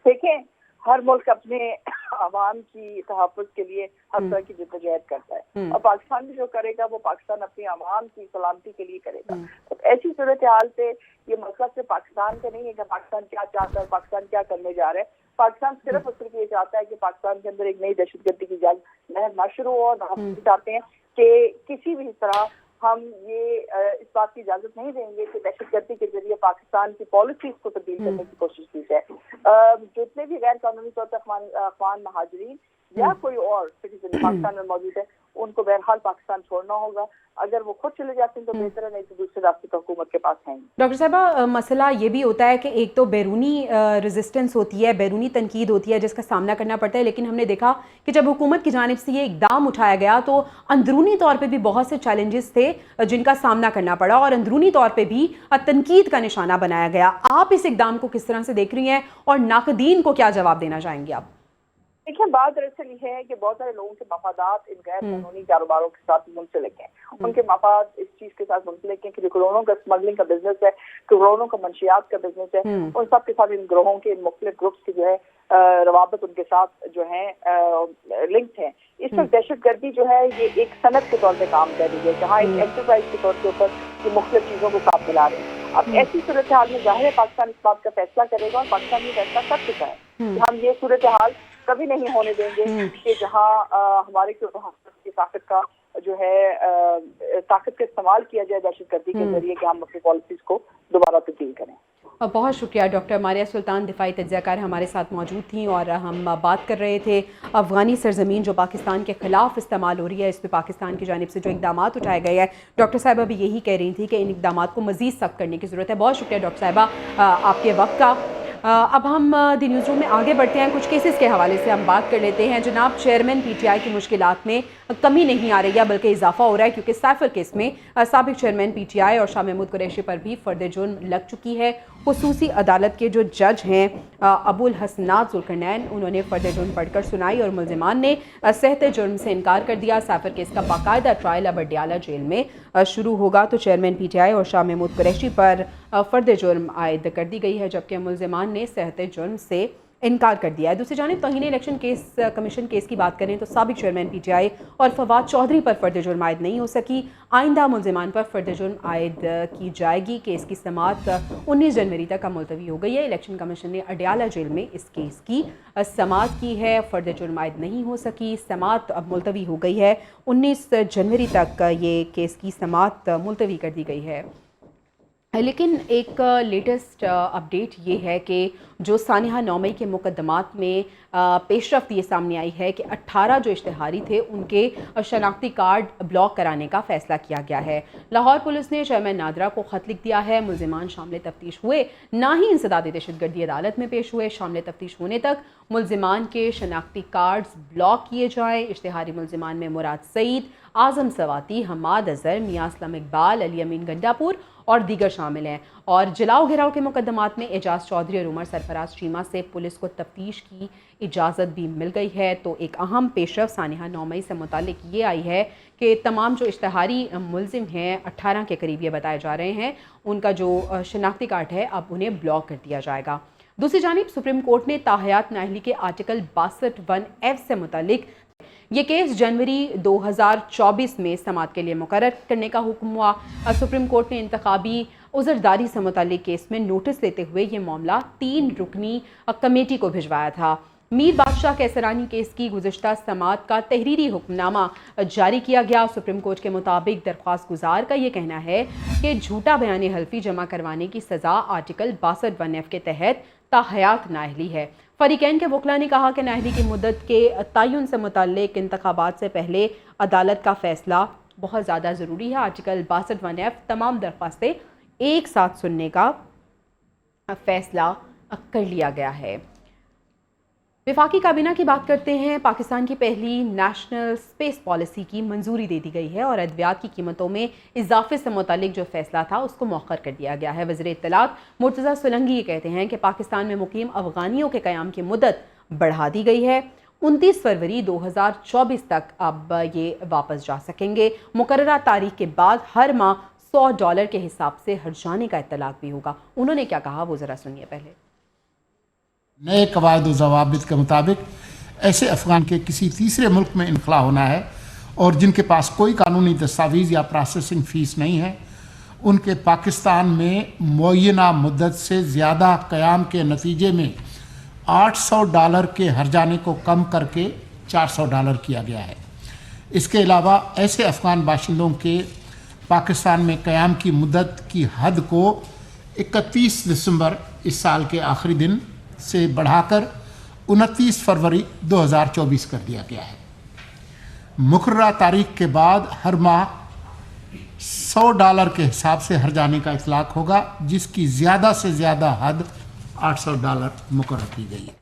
देखें, हर मुल्क अपने आवाम की तहफ़्फ़ुज़ के लिए हर तरह की जद्दोजहद करता है, और पाकिस्तान भी जो करेगा वो पाकिस्तान अपनी आवाम की सलामती के लिए करेगा। तो ऐसी सूरत हाल पे ये मसला सिर्फ पाकिस्तान का नहीं है कि पाकिस्तान क्या चाहता है, पाकिस्तान क्या करने जा रहा है। पाकिस्तान सिर्फ और सिर्फ ये चाहता है कि पाकिस्तान के अंदर एक नई दहशतगर्दी की जंग लहर ना शुरू हो, और हम चाहते हैं कि किसी भी तरह हम ये इस बात की इजाजत नहीं देंगे कि दहशतगर्दी के जरिए पाकिस्तान की पॉलिसीज को तब्दील करने की कोशिश की जाए। जितने भी गैर कानूनी तौर पर अफगान महाजरीन या कोई और सिटीजन पाकिस्तान में मौजूद है उनको बहरहाल पाकिस्तान छोड़ना होगा। अगर वो खुद चले जाते हैं तो बेहतर है, नहीं तो दूसरे रास्ते तो हुकूमत के पास हैं। डॉक्टर साहबा, मसला ये भी होता है कि एक तो बैरूनी रेजिस्टेंस होती है, बैरूनी तनकीद होती है जिसका सामना करना पड़ता है, लेकिन हमने देखा कि जब हुकूमत की जानिब से ये इकदाम उठाया गया तो अंदरूनी तौर पे भी बहुत से चैलेंजेस थे जिनका सामना करना पड़ा, और अंदरूनी तौर पे भी तनकीद का निशाना बनाया गया। आप इस इकदाम को किस तरह से देख रही हैं और नाकदीन को क्या जवाब देना चाहेंगे आप? देखिए, बात दरअसल ये है कि बहुत सारे लोगों के मफादात इन गैर कानूनी कारोबारों के साथ मुंसलिक हैं। उनके मफाद इस चीज के साथ मुंसलिक हैं कि करोड़ों का स्मगलिंग का बिजनेस है, करोड़ों का मंशियात का बिजनेस है, उन सब के साथ इन ग्रोहों के इन मुख्तलिफ ग्रुप्स की जो है रवाबत उनके साथ जो है लिंक्ड है। इस वक्त दहशतगर्दी जो है ये एक सनत के तौर पर काम कर रही है, जहाँ एक एंटरप्राइज के तौर के ऊपर ये मुख्तलिफ चीजों को साथ मिला रहे हैं। अब ऐसी सूरत हाल में जाहिर है पाकिस्तान इस बात का फैसला करेगा, और पाकिस्तान ये फैसला कर चुका है कि हम ये सूरत हाल कभी नहीं होने देंगे कि जहाँ हमारे की ताकत का जो है ताकत का इस्तेमाल किया जाए दहशतगर्दी के जरिए कि हम अपनी पॉलिसीज को दोबारा तब्दील करें। बहुत शुक्रिया। डॉक्टर मारिया सुल्तान दिफाई तज्ज़ियाकार हमारे साथ मौजूद थी, और हम बात कर रहे थे अफ़गानी सरजमीन जो पाकिस्तान के ख़िलाफ़ इस्तेमाल हो रही है, इस पर पाकिस्तान की जानिब से जो इक़दाम उठाए गए हैं। डॉक्टर साहिबा भी यही कह रही थी कि इन इक़दाम को मज़ीद सख्त करने की ज़रूरत है। बहुत शुक्रिया डॉक्टर साहिबा आपके वक्त का। अब हम द न्यूज़ रूम में आगे बढ़ते हैं, कुछ केसेस के हवाले से हम बात कर लेते हैं। जनाब, चेयरमैन PTI की मुश्किलात में कमी नहीं आ रही है बल्कि इजाफा हो रहा है, क्योंकि साइफर केस में साबिक चेयरमैन PTI और शाह महमूद कुरैशी पर भी फर्द जुर्म लग चुकी है। खुसूसी अदालत के जो जज हैं अबुल हसनात जुल्करनैन, उन्होंने फर्द जुर्म पढ़कर सुनाई और मुल्जिमान ने सहते जुर्म से इनकार कर दिया। साइफर केस का बाकायदा ट्रायल अब अडयाला जेल में शुरू होगा। तो चेयरमैन PTI और शाह महमूद कुरैशी पर फर्द जुर्म आयद कर दी गई है, जबकि मुल्जिमान ने सहते जुर्म से इनकार कर दिया है। दूसरी जानिब तौहीन इलेक्शन केस कमीशन केस की बात करें तो साबिक चेयरमैन PTI और फवाद चौधरी पर फर्द जुर्म आयद नहीं हो सकी। आइंदा मुल्जिमान पर फर्द जुर्म आयद की जाएगी। केस की समाअत 19 जनवरी तक मुलतवी हो गई है। इलेक्शन कमीशन ने अडयाला जेल में इस केस की समाअत की है। फर्द जुर्म आयद नहीं हो सकी, समाअत अब मुलतवी हो गई है। 19 जनवरी तक ये केस की समाअत मुलतवी कर दी गई है। लेकिन एक लेटेस्ट अपडेट ये है कि जो सानिहा नौमई के मुकदमात में पेशरफ्त ये सामने आई है कि 18 जो इश्तिहारी थे उनके शनाख्ती कार्ड ब्लॉक कराने का फ़ैसला किया गया है। लाहौर पुलिस ने चेयरमैन नादरा को ख़त लिख दिया है। मुल्ज़िमान शामिल तफ्तीश हुए ना ही इंसदाद दहशतगर्दी अदालत में पेश हुए। शामिल तफ्तीश होने तक मुल्ज़िमान के शनाख्ती कार्ड्स ब्लॉक किए जाएँ। इश्तिहारी मुल्ज़िमान में मुराद सईद, आज़म सवाती, हमाद अज़हर, मियां असलम इकबाल, अली अमीन गंडापुर और दीगर शामिल हैं। और जलाओ घेराव के मुकदमात में एजाज चौधरी और उमर सरफराज चीमा से पुलिस को तफ्तीश की इजाज़त भी मिल गई है। तो एक अहम पेशरफ्त सानिहा नौमई से मुतालिक ये आई है कि तमाम जो इश्तिहारी मुल्ज़िम हैं 18 के करीब ये बताए जा रहे हैं, उनका जो शनाख्ती कार्ड है अब उन्हें ब्लॉक कर दिया जाएगा। दूसरी जानिब सुप्रीम कोर्ट ने ताहयात नाअहली के आर्टिकल 62(1)(f) से मुतालिक ये केस जनवरी 2024 में समाअत के लिए मुकर्रर करने का हुक्म हुआ। सुप्रीम कोर्ट ने इंतखाबी उज़रदारी से मुतालिक केस में नोटिस देते हुए ये मामला 3 रुकनी कमेटी को भिजवाया था। मीर बादशाह कैसरानी केस की गुज़िश्ता समाअत का तहरीरी हुक्मनामा जारी किया गया। सुप्रीम कोर्ट के मुताबिक दरख्वास्त गुजार का ये कहना है कि झूठा बयान हल्फी जमा करवाने की सज़ा आर्टिकल 62(1)(f) के तहत ताहयात नाअहली है। फरीकैन के वकला ने कहा कि नाअहली की मुद्दत के तयन से मुताल्लिक इंतखाबात से पहले अदालत का फ़ैसला बहुत ज़्यादा ज़रूरी है। आर्टिकल 62(1)(f) तमाम दरख्वास्तें एक साथ सुनने का फ़ैसला कर लिया गया है। वफाकी काबीना की बात करते हैं। पाकिस्तान की पहली नेशनल स्पेस पॉलिसी की मंजूरी दे दी गई है और अद्वियात की कीमतों में इजाफे से मुतालिक जो फैसला था उसको मौखर कर दिया गया है। वज़ीर इत्तलात मुर्तज़ा सुलंगी ये कहते हैं कि पाकिस्तान में मुकीम अफ़गानियों के क़याम की मुद्दत बढ़ा दी गई है। 29 फरवरी 2024 तक अब ये वापस जा सकेंगे। मुकर्ररा तारीख के बाद हर माह $100 के हिसाब से हट जाने का इत्तलाक भी होगा। उन्होंने क्या कहा वो ज़रा सुनिए पहले। नए कवायद व ज़वाबित के मुताबिक ऐसे अफ़गान के किसी तीसरे मुल्क में इनखला होना है और जिनके पास कोई कानूनी दस्तावेज़ या प्रोसेसिंग फ़ीस नहीं है, उनके पाकिस्तान में मुअय्यना मुद्दत से ज़्यादा क़याम के नतीजे में $800 के हर्जाने को कम करके $400 किया गया है। इसके अलावा ऐसे अफ़गान बाशिंदों के पाकिस्तान में क़याम की मुद्दत की हद को 31 दिसंबर इस साल के आखिरी दिन से बढ़ाकर 29 फरवरी 2024 कर दिया गया है। मुकर्ररा तारीख के बाद हर माह $100 के हिसाब से हर्जाने का इतलाक होगा, जिसकी ज़्यादा से ज़्यादा हद $800 मुकर्रर की गई है।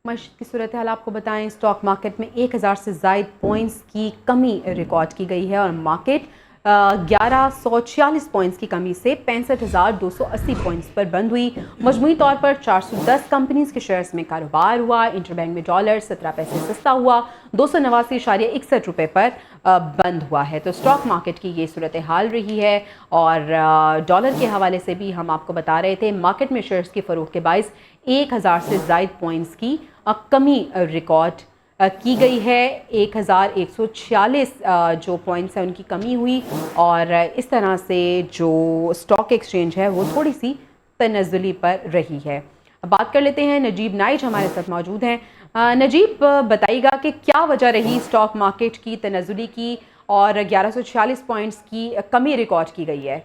मशरक़ की सूरत हाल आपको बताएं। स्टॉक मार्केट में 1000 से ज़ायद पॉइंट्स की कमी रिकॉर्ड की गई है और मार्केट 1146 पॉइंट्स की कमी से 65,280 पॉइंट्स पर बंद हुई। मजमूई तौर पर 410 कंपनीज के शेयर्स में कारोबार हुआ। इंटरबैंक में डॉलर 17 पैसे सस्ता हुआ, 289.61 रुपये पर बंद हुआ है। तो स्टॉक मार्केट की ये सूरत हाल रही है। और डॉलर के हवाले से भी हम आपको बता रहे थे, मार्केट में शेयर्स की फ़रोख्त के बाइस 1000 से ज़ायद पॉइंट्स की कमी रिकॉर्ड की गई है। 1146 जो पॉइंट्स हैं उनकी कमी हुई और इस तरह से जो स्टॉक एक्सचेंज है वो थोड़ी सी तनज़्ज़ुली पर रही है। अब बात कर लेते हैं, नजीब नाइज हमारे साथ मौजूद हैं। नजीब, बताइएगा कि क्या वजह रही स्टॉक मार्केट की तनज़्ज़ुली की और 1146 पॉइंट्स की कमी रिकॉर्ड की गई है?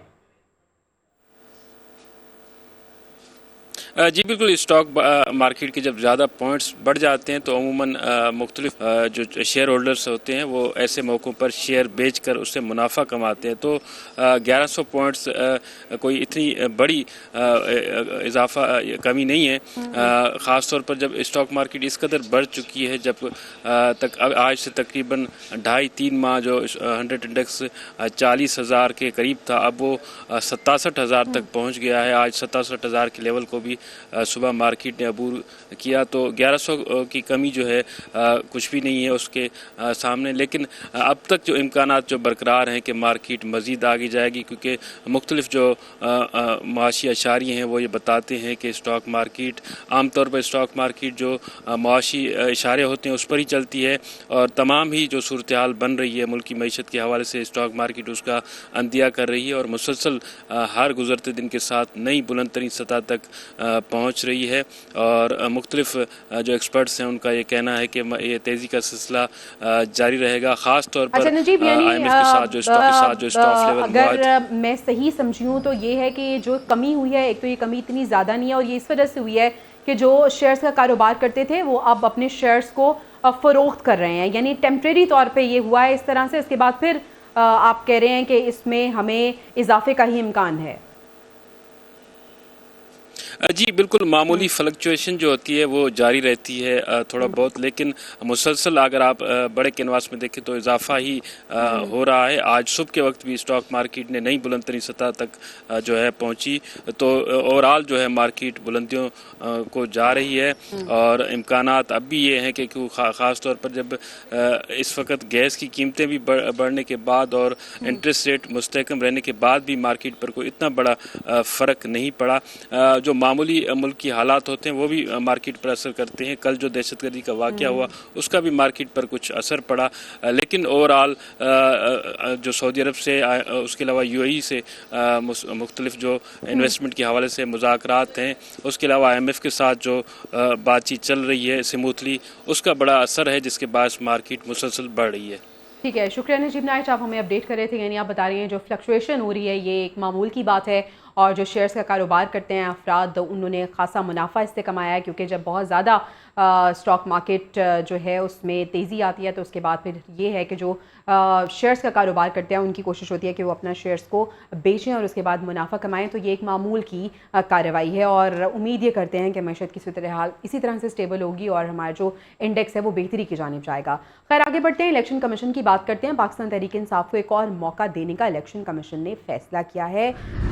जी बिल्कुल, स्टॉक मार्केट के जब ज़्यादा पॉइंट्स बढ़ जाते हैं तो अमूमन मुख्तलिफ जो शेयर होल्डर्स होते हैं वो ऐसे मौक़ों पर शेयर बेचकर उससे मुनाफा कमाते हैं। तो 1100 पॉइंट्स कोई इतनी बड़ी इजाफा कमी नहीं है, ख़ास तौर पर जब स्टॉक मार्केट इस कदर बढ़ चुकी है। जब तक आज से तकरीबन 2.5-3 माह जो 100 इंडेक्स 40,000 के करीब था, अब वो 67,000 तक पहुँच गया है। आज 67,000 के लेवल को भी सुबह मार्केट ने अबूर किया। तो 1100 की कमी जो है कुछ भी नहीं है उसके सामने। लेकिन अब तक जो इम्कानात जो बरकरार हैं कि मार्केट मज़ीद आगे जाएगी, क्योंकि मुख्तलिफ जो मुआशी अशारे हैं वो ये बताते हैं कि स्टॉक मार्केट आमतौर पर स्टॉक मार्केट जो मुआशी इशारे होते हैं उस पर ही चलती है और तमाम ही जो सूरत हाल बन रही है मुल्की मईशत के हवाले से स्टॉक मार्केट उसका अंदिया कर रही है और मुसलसल हर गुज़रते दिन के साथ नई बुलंद तरीन सतह तक पहुँच रही है और मुख्तलिफ जो एक्सपर्ट्स हैं उनका ये कहना है कि ये तेज़ी का सिलसिला जारी रहेगा, ख़ास तौर पर अच्छा नजीब, यानी IMF के साथ जो स्टॉक लेवल अगर मैं सही समझी हूँ तो ये है कि जो कमी हुई है, एक तो ये कमी इतनी ज़्यादा नहीं है और ये इस वजह से हुई है कि जो शेयर्स का कारोबार करते थे वो अब अपने शेयर्स को फ़रोख्त कर रहे हैं, यानी टेम्प्रेरी तौर पे ये हुआ है इस तरह से। इसके बाद फिर आप कह रहे हैं कि इसमें हमें इजाफे का ही इम्कान है। जी बिल्कुल, मामूली फ्लक्चुएशन जो होती है वो जारी रहती है थोड़ा बहुत, लेकिन मुसलसल अगर आप बड़े कैनवास में देखें तो इजाफा ही हो रहा है। आज सुबह के वक्त भी स्टॉक मार्केट ने नई बुलंद तरीन सतह तक जो है पहुंची, तो ओवरऑल जो है मार्केट बुलंदियों को जा रही है और इम्कानात अब भी ये हैं कि ख़ास तौर पर जब इस वक्त गैस की कीमतें भी बढ़ने के बाद और इंटरेस्ट रेट मुस्तहकम रहने के बाद भी मार्केट पर कोई इतना बड़ा फ़र्क नहीं पड़ा। जो मामूली मुल्क की हालात होते हैं वो भी मार्केट पर असर करते हैं। कल जो दहशतगर्दी का वाक़या हुआ उसका भी मार्केट पर कुछ असर पड़ा, लेकिन ओवरऑल जो सऊदी अरब से उसके अलावा UAE से मुख्तलिफ जो इन्वेस्टमेंट के हवाले से मुज़ाकरात हैं, उसके अलावा IMF के साथ जो बातचीत चल रही है स्मूथली, उसका बड़ा असर है जिसके बायस मार्केट मुसलसल बढ़ रही है। ठीक है, शुक्रिया नजीब नाइट, आप हमें अपडेट कर रहे थे। यानी आप बता रही हैं जो फ्लक्चुएशन हो रही है ये एक मामूल की बात है और जो शेयर्स का कारोबार करते हैं अफराद उन्होंने खासा मुनाफा इससे कमाया है, क्योंकि जब बहुत ज़्यादा स्टॉक मार्केट जो है उसमें तेज़ी आती है तो उसके बाद फिर ये है कि जो शेयर्स का कारोबार करते हैं उनकी कोशिश होती है कि वो अपना शेयर्स को बेचें और उसके बाद मुनाफा कमाएं। तो ये एक मामूल की कार्रवाई है और उम्मीद ये करते हैं कि मैशत इसी तरह से स्टेबल होगी और हमारा जो इंडेक्स है वो बेहतरी की जानिब जाएगा। खैर आगे बढ़ते हैं, इलेक्शन कमीशन की बात करते हैं। पाकिस्तान तहरीक इंसाफ को एक और मौका देने का इलेक्शन कमीशन ने फैसला किया है।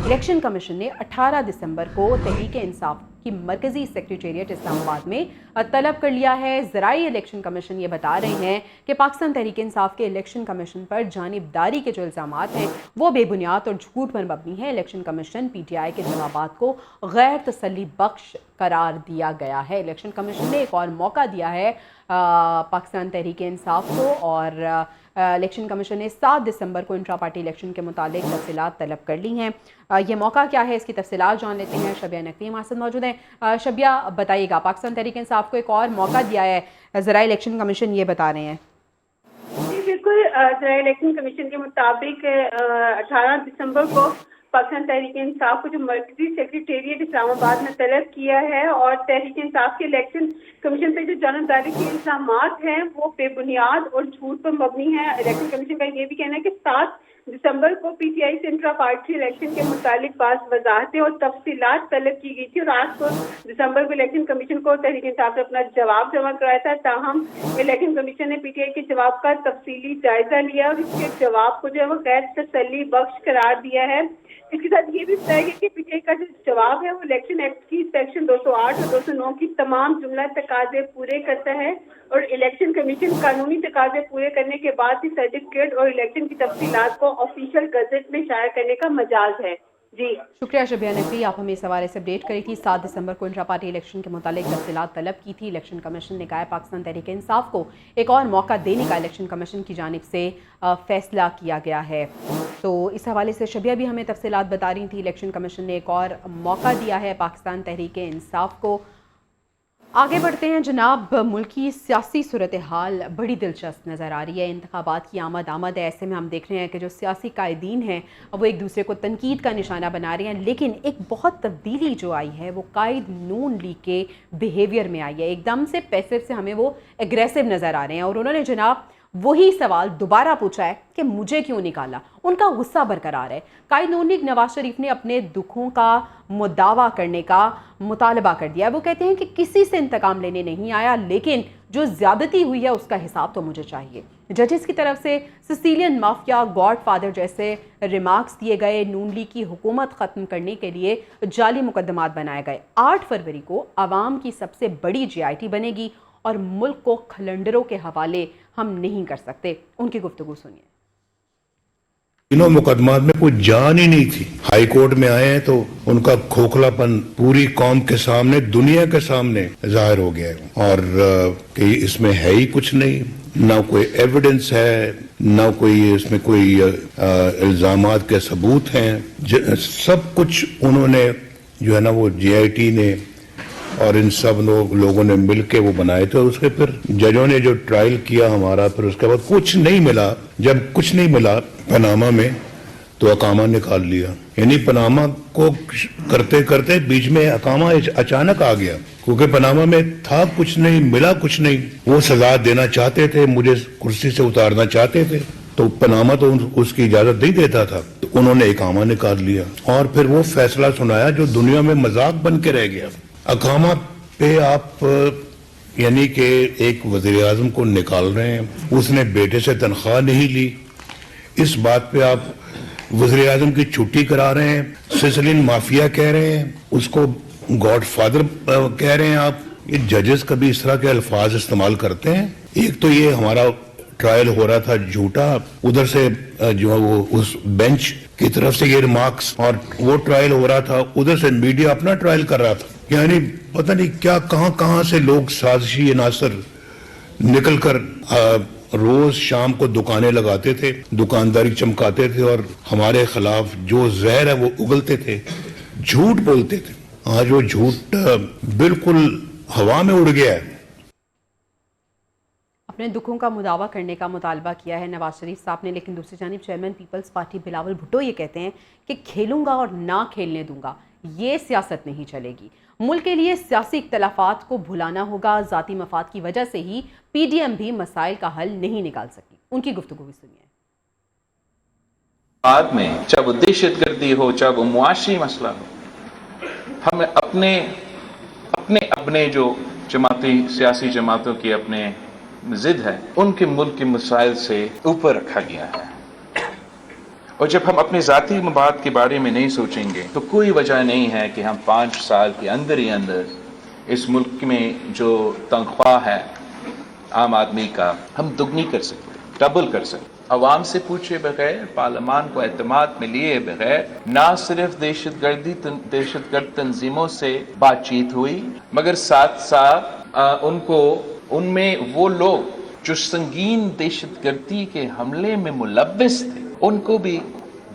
इलेक्शन कमीशन ने 18 दिसंबर को तहरीक इंसाफ की मरकजी सेक्रेटेरिएट इस्लामाबाद में तलब कर लिया है। ज़राई इलेक्शन कमीशन ये बता रहे हैं कि पाकिस्तान तहरीक इंसाफ के इलेक्शन कमीशन पर जानिबदारी के जो इल्ज़ामात हैं वो बेबुनियाद और झूठ पर मबनी है। इलेक्शन कमीशन PTI के जवाबात को गैर तसल्ली बख्श करार दिया गया है। इलेक्शन कमीशन ने एक और मौका दिया है पाकिस्तान तहरीक इंसाफ को और इलेक्शन कमीशन ने 7 दिसंबर को इंट्रा पार्टी इलेक्शन के मुतालिक तफसीलात तलब कर ली हैं। ये मौका क्या है इसकी तफसीलात जान लेते हैं। शबिया नकवी हमारे साथ मौजूद हैं। शबिया बताइएगा, पाकिस्तान तहरीक इंसाफ को एक और मौका दिया है ज़राई इलेक्शन कमीशन, ये बता रहे हैं। जी बिल्कुल, ज़राई इलेक्शन कमीशन के मुताबिक 18 दिसंबर को पाकिस्तान तहरीक इंसाफ को जो मरकजी सेक्रेटेरिएट इस्लामाबाद में तलब किया है और तहरीक इंसाफ के इलेक्शन कमीशन पे जो जानबदारी के इल्जामात हैं वो बेबुनियाद और झूठ पर मबनी है। इलेक्शन कमीशन का ये भी कहना है कि 7 दिसंबर को PTI से इंट्रा पार्टी इलेक्शन के मुतालिक बात वजाहतें और तफसीलात तलब की गई थी और 8 दिसंबर को इलेक्शन कमीशन को तहरीक इंसाफ ने अपना जवाब जमा कराया था। ताहम इलेक्शन कमीशन ने PTI के जवाब का तफसीली जायजा लिया और इसके जवाब को जो है वो गैर तसल्ली बख्श करार दिया है। इसके साथ ये भी बताया गया कि PTI का जो जवाब है वो इलेक्शन एक्ट की सेक्शन 208 और 209 की तमाम जुमला तकाजे पूरे करता है और इलेक्शन कमीशन कानूनी तकाजे पूरे करने के बाद ही सर्टिफिकेट और इलेक्शन की तफसीलात को ऑफिशियल गजट में शाया करने का मजाज है। जी शुक्रिया शबिया नकवी, आप हमें इस हवाले से अपडेट करी थी। 7 दिसंबर को इंट्रा पार्टी इलेक्शन के मुतालिक तफसीलात तलब की थी। इलेक्शन कमीशन ने कहा पाकिस्तान तहरीक इंसाफ को एक और मौका देने का इलेक्शन कमीशन की जानिब से फैसला किया गया है। तो इस हवाले से शबिया भी हमें तफसीलात बता रही थी। इलेक्शन कमीशन ने एक और मौका दिया है पाकिस्तान तहरीक इंसाफ को। आगे बढ़ते हैं जनाब, मुल्क की सियासी सूरत हाल बड़ी दिलचस्प नज़र आ रही है। इंतखाबात की आमद है, ऐसे में हम देख रहे हैं कि जो सियासी कायदीन हैं वो एक दूसरे को तनकीद का निशाना बना रहे हैं। लेकिन एक बहुत तब्दीली जो आई है वो कायद नून लीग के बिहेवियर में आई है। एकदम से पैसिव से हमें वो एग्रेसिव नज़र आ रहे हैं और उन्होंने जनाब वही सवाल दोबारा पूछा है कि मुझे क्यों निकाला। उनका गुस्सा बरकरार है। कायद नून लीग नवाज शरीफ ने अपने दुखों का मुदावा करने का मुतालबा कर दिया। वो कहते हैं कि किसी से इंतकाम लेने नहीं आया, लेकिन जो ज्यादती हुई है उसका हिसाब तो मुझे चाहिए। जजेस की तरफ से सिसिलियन माफिया, गॉड फादर जैसे रिमार्क्स दिए गए। नून लीग की हुकूमत ख़त्म करने के लिए जाली मुकदमात बनाए गए। 8 फरवरी को आवाम की सबसे बड़ी GIT बनेगी और मुल्क को खलंडरों के हवाले हम नहीं कर सकते। उनकी गुफ्तगू सुनिए। तीनों मुकदमात में कोई जान ही नहीं थी। हाई कोर्ट में आए हैं तो उनका खोखलापन पूरी कौम के सामने, दुनिया के सामने जाहिर हो गया है और कि इसमें है ही कुछ नहीं, ना कोई एविडेंस है, ना कोई इसमें कोई इल्जामात के सबूत हैं। सब कुछ उन्होंने जो है ना वो GIT ने और इन सब लोगों ने मिल के वो बनाए थे। उसके फिर जजों ने जो ट्रायल किया हमारा, फिर उसके बाद कुछ नहीं मिला। जब कुछ नहीं मिला पनामा में तो अकामा निकाल लिया। यानी पनामा को करते करते बीच में अकामा अचानक आ गया, क्योंकि पनामा में था कुछ नहीं, मिला कुछ नहीं। वो सजा देना चाहते थे, मुझे कुर्सी से उतारना चाहते थे, तो पनामा तो उसकी इजाजत नहीं देता था, तो उन्होंने अकामा निकाल लिया और फिर वो फैसला सुनाया जो दुनिया में मजाक बन के रह गया। अकामा पे आप यानी कि एक वजीर आजम को निकाल रहे हैं, उसने बेटे से तनख्वाह नहीं ली, इस बात पे आप वज़ीर आज़म की छुट्टी करा रहे हैं, सिसिलियन माफिया कह रहे हैं, उसको गॉड फादर कह रहे हैं आप। ये जजेस कभी इस तरह के अल्फाज इस्तेमाल करते हैं? एक तो ये हमारा ट्रायल हो रहा था झूठा, उधर से जो वो उस बेंच की तरफ से ये रिमार्क्स, और वो ट्रायल हो रहा था, उधर से मीडिया अपना ट्रायल कर रहा था। यानी पता नहीं क्या कहां से लोग साजिशी अनासर निकल कर रोज शाम को दुकानें लगाते थे, दुकानदारी चमकाते थे और हमारे खिलाफ जो जहर है वो उगलते थे, झूठ बोलते थे। आज वो झूठ बिल्कुल हवा में उड़ गया है। अपने दुखों का मुदावा करने का मुतालबा किया है नवाज शरीफ साहब ने, लेकिन दूसरी जानिब चेयरमैन पीपल्स पार्टी बिलावल भुट्टो ये कहते हैं कि खेलूंगा और ना खेलने दूंगा, ये सियासत नहीं चलेगी। मुल्क के लिए सियासी इख्तलाफात को भुलाना होगा। ज़ाती मफाद की वजह से ही पीडीएम भी मसाइल का हल नहीं निकाल सकी। उनकी गुफ्तगू भी सुनिए। बाद में चाहे वो दहशतगर्दी हो, चाहे वो मुआशी मसला हो, हमें अपने जो जमाती सियासी जमातों की अपने जिद है, उनके मुल्क के मसाइल से ऊपर रखा गया है। और जब हम अपने ज़ाती मबाद के बारे में नहीं सोचेंगे तो कोई वजह नहीं है कि हम 5 साल के अंदर ही अंदर इस मुल्क में जो तनख्वाह है आम आदमी का, हम दुगनी कर सकते, डबल कर सकते। अवाम से पूछे बगैर, पार्लियामान को एतमाद में लिए बगैर ना सिर्फ दहशतगर्द तंजीमों से बातचीत हुई, मगर साथ साथ उनमें वो लोग जो संगीन दहशतगर्दी के हमले में मुलव्विस थे, उनको भी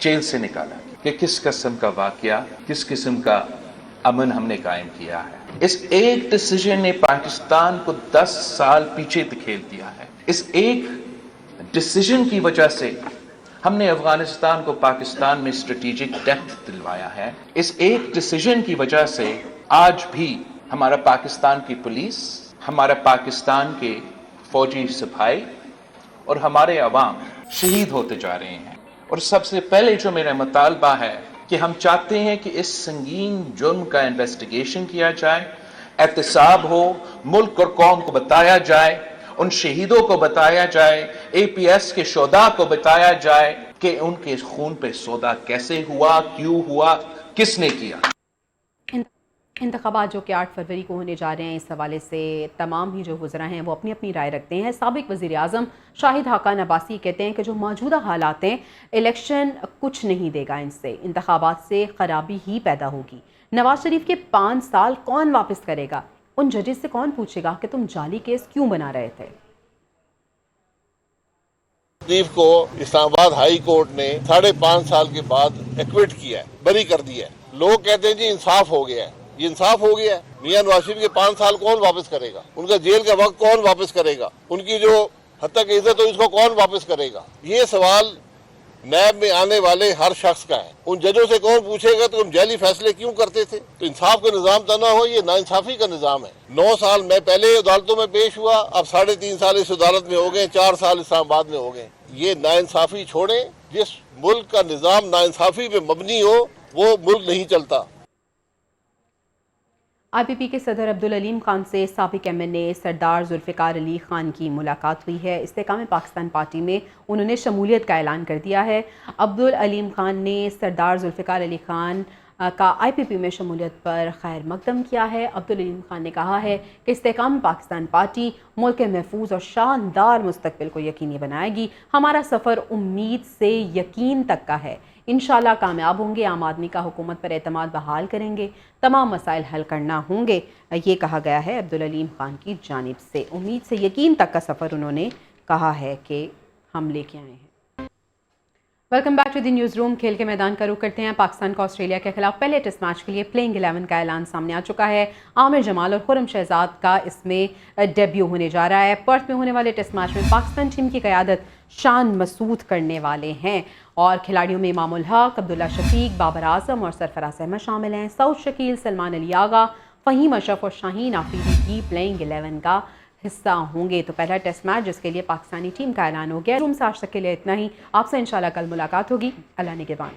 जेल से निकाला कि किस किस्म का वाकया, किस किस्म का अमन हमने कायम किया है। इस एक डिसीजन ने पाकिस्तान को 10 साल पीछे धकेल दिया है। इस एक डिसीजन की वजह से हमने अफगानिस्तान को पाकिस्तान में स्ट्रेटेजिक डेप्थ दिलवाया है। इस एक डिसीजन की वजह से आज भी हमारा पाकिस्तान की पुलिस, हमारा पाकिस्तान के फौजी सिपाही और हमारे अवाम शहीद होते जा रहे हैं। और सबसे पहले जो मेरा मुतालबा है कि हम चाहते हैं कि इस संगीन जुर्म का इन्वेस्टिगेशन किया जाए, एहतसाब हो, मुल्क और कौम को बताया जाए, उन शहीदों को बताया जाए, APS के शोधा को बताया जाए कि उनके खून पे सौदा कैसे हुआ, क्यों हुआ, किसने किया। इंतखाबात जो कि 8 फरवरी को होने जा रहे हैं, इस हवाले से तमाम ही जो वज़रा हैं वो अपनी अपनी राय रखते हैं। साबिक वज़ीर आज़म शाहिद हाकान अब्बासी कहते हैं कि जो मौजूदा हालात हैं, इलेक्शन कुछ नहीं देगा इनसे, इंतखाबात से खराबी ही पैदा होगी। नवाज शरीफ के 5 साल कौन वापस करेगा? उन जजेस से कौन पूछेगा कि तुम जाली केस क्यों बना रहे थे? शरीफ को इस्लामाबाद हाई कोर्ट ने 5.5 साल के बाद एक्विट किया है, बरी कर दिया है। लोग कहते हैं जी इंसाफ हो गया है, ये इंसाफ हो गया है। मियां नवाज शरीफ के 5 साल कौन वापस करेगा? उनका जेल का वक्त कौन वापस करेगा? उनकी जो हद तक इज्जत हो इसको कौन वापस करेगा? ये सवाल नैब में आने वाले हर शख्स का है। उन जजों से कौन पूछेगा तो तुम जेली फैसले क्यों करते थे? तो इंसाफ का निजाम तो ना हो, ये नाइंसाफी का निजाम है। 9 साल मैं पहले अदालतों में पेश हुआ, अब 3.5 साल इस अदालत में हो गए, 4 साल इस्लामाबाद में हो गए। ये नाइंसाफी छोड़े। जिस मुल्क का निजाम नाइंसाफी पे मबनी हो वो मुल्क नहीं चलता। IPP के सदर अब्दुल अलीम खान से साबिक MNA सरदार जुल्फ़िकार अली खान की मुलाकात हुई है। इस्तेकाम पाकिस्तान पार्टी में उन्होंने शमूलियत का ऐलान कर दिया है। अब्दुल अलीम खान ने सरदार जुल्फ़िकार अली खान का IPP में शमूलियत पर खैर मकदम किया है। अब्दुल अलीम खान ने कहा है कि इस्तेकाम पाकिस्तान पार्टी मुल्क के महफूज और शानदार मुस्तकबिल को यकीनी बनाएगी। हमारा सफ़र उम्मीद से यकीन तक का है, इंशाल्लाह कामयाब होंगे। आम आदमी का हुकूमत पर एतमाद बहाल करेंगे, तमाम मसाइल हल करना होंगे, ये कहा गया है अब्दुल अलीम खान की जानिब से। उम्मीद से यकीन तक का सफ़र उन्होंने कहा है कि हम लेके आए हैं। Welcome back to the news room. खेल के मैदान का रुख करते हैं। पाकिस्तान का ऑस्ट्रेलिया के खिलाफ पहले टेस्ट मैच के लिए प्लेइंग 11 का ऐलान सामने आ चुका है। आमिर जमाल और खुर्रम शहजाद का इसमें डेब्यू होने जा रहा है। पर्थ में होने वाले टेस्ट मैच में पाकिस्तान टीम की क़यादत शान मसूद करने वाले हैं और खिलाड़ियों में इमामुल हक, अब्दुल्ला शफीक, बाबर आजम और सरफराज अहमद शामिल हैं। सऊद शकील, सलमान अली आगा, फ़हीम अशरफ और शाहीन आफरीदी भी प्लेइंग 11 का हिस्सा होंगे। तो पहला टेस्ट मैच जिसके लिए पाकिस्तानी टीम का ऐलान हो गया। रूम से आज तक के लिए इतना ही। आपसे इंशाल्लाह कल मुलाकात होगी। अल्लाह निगहबान।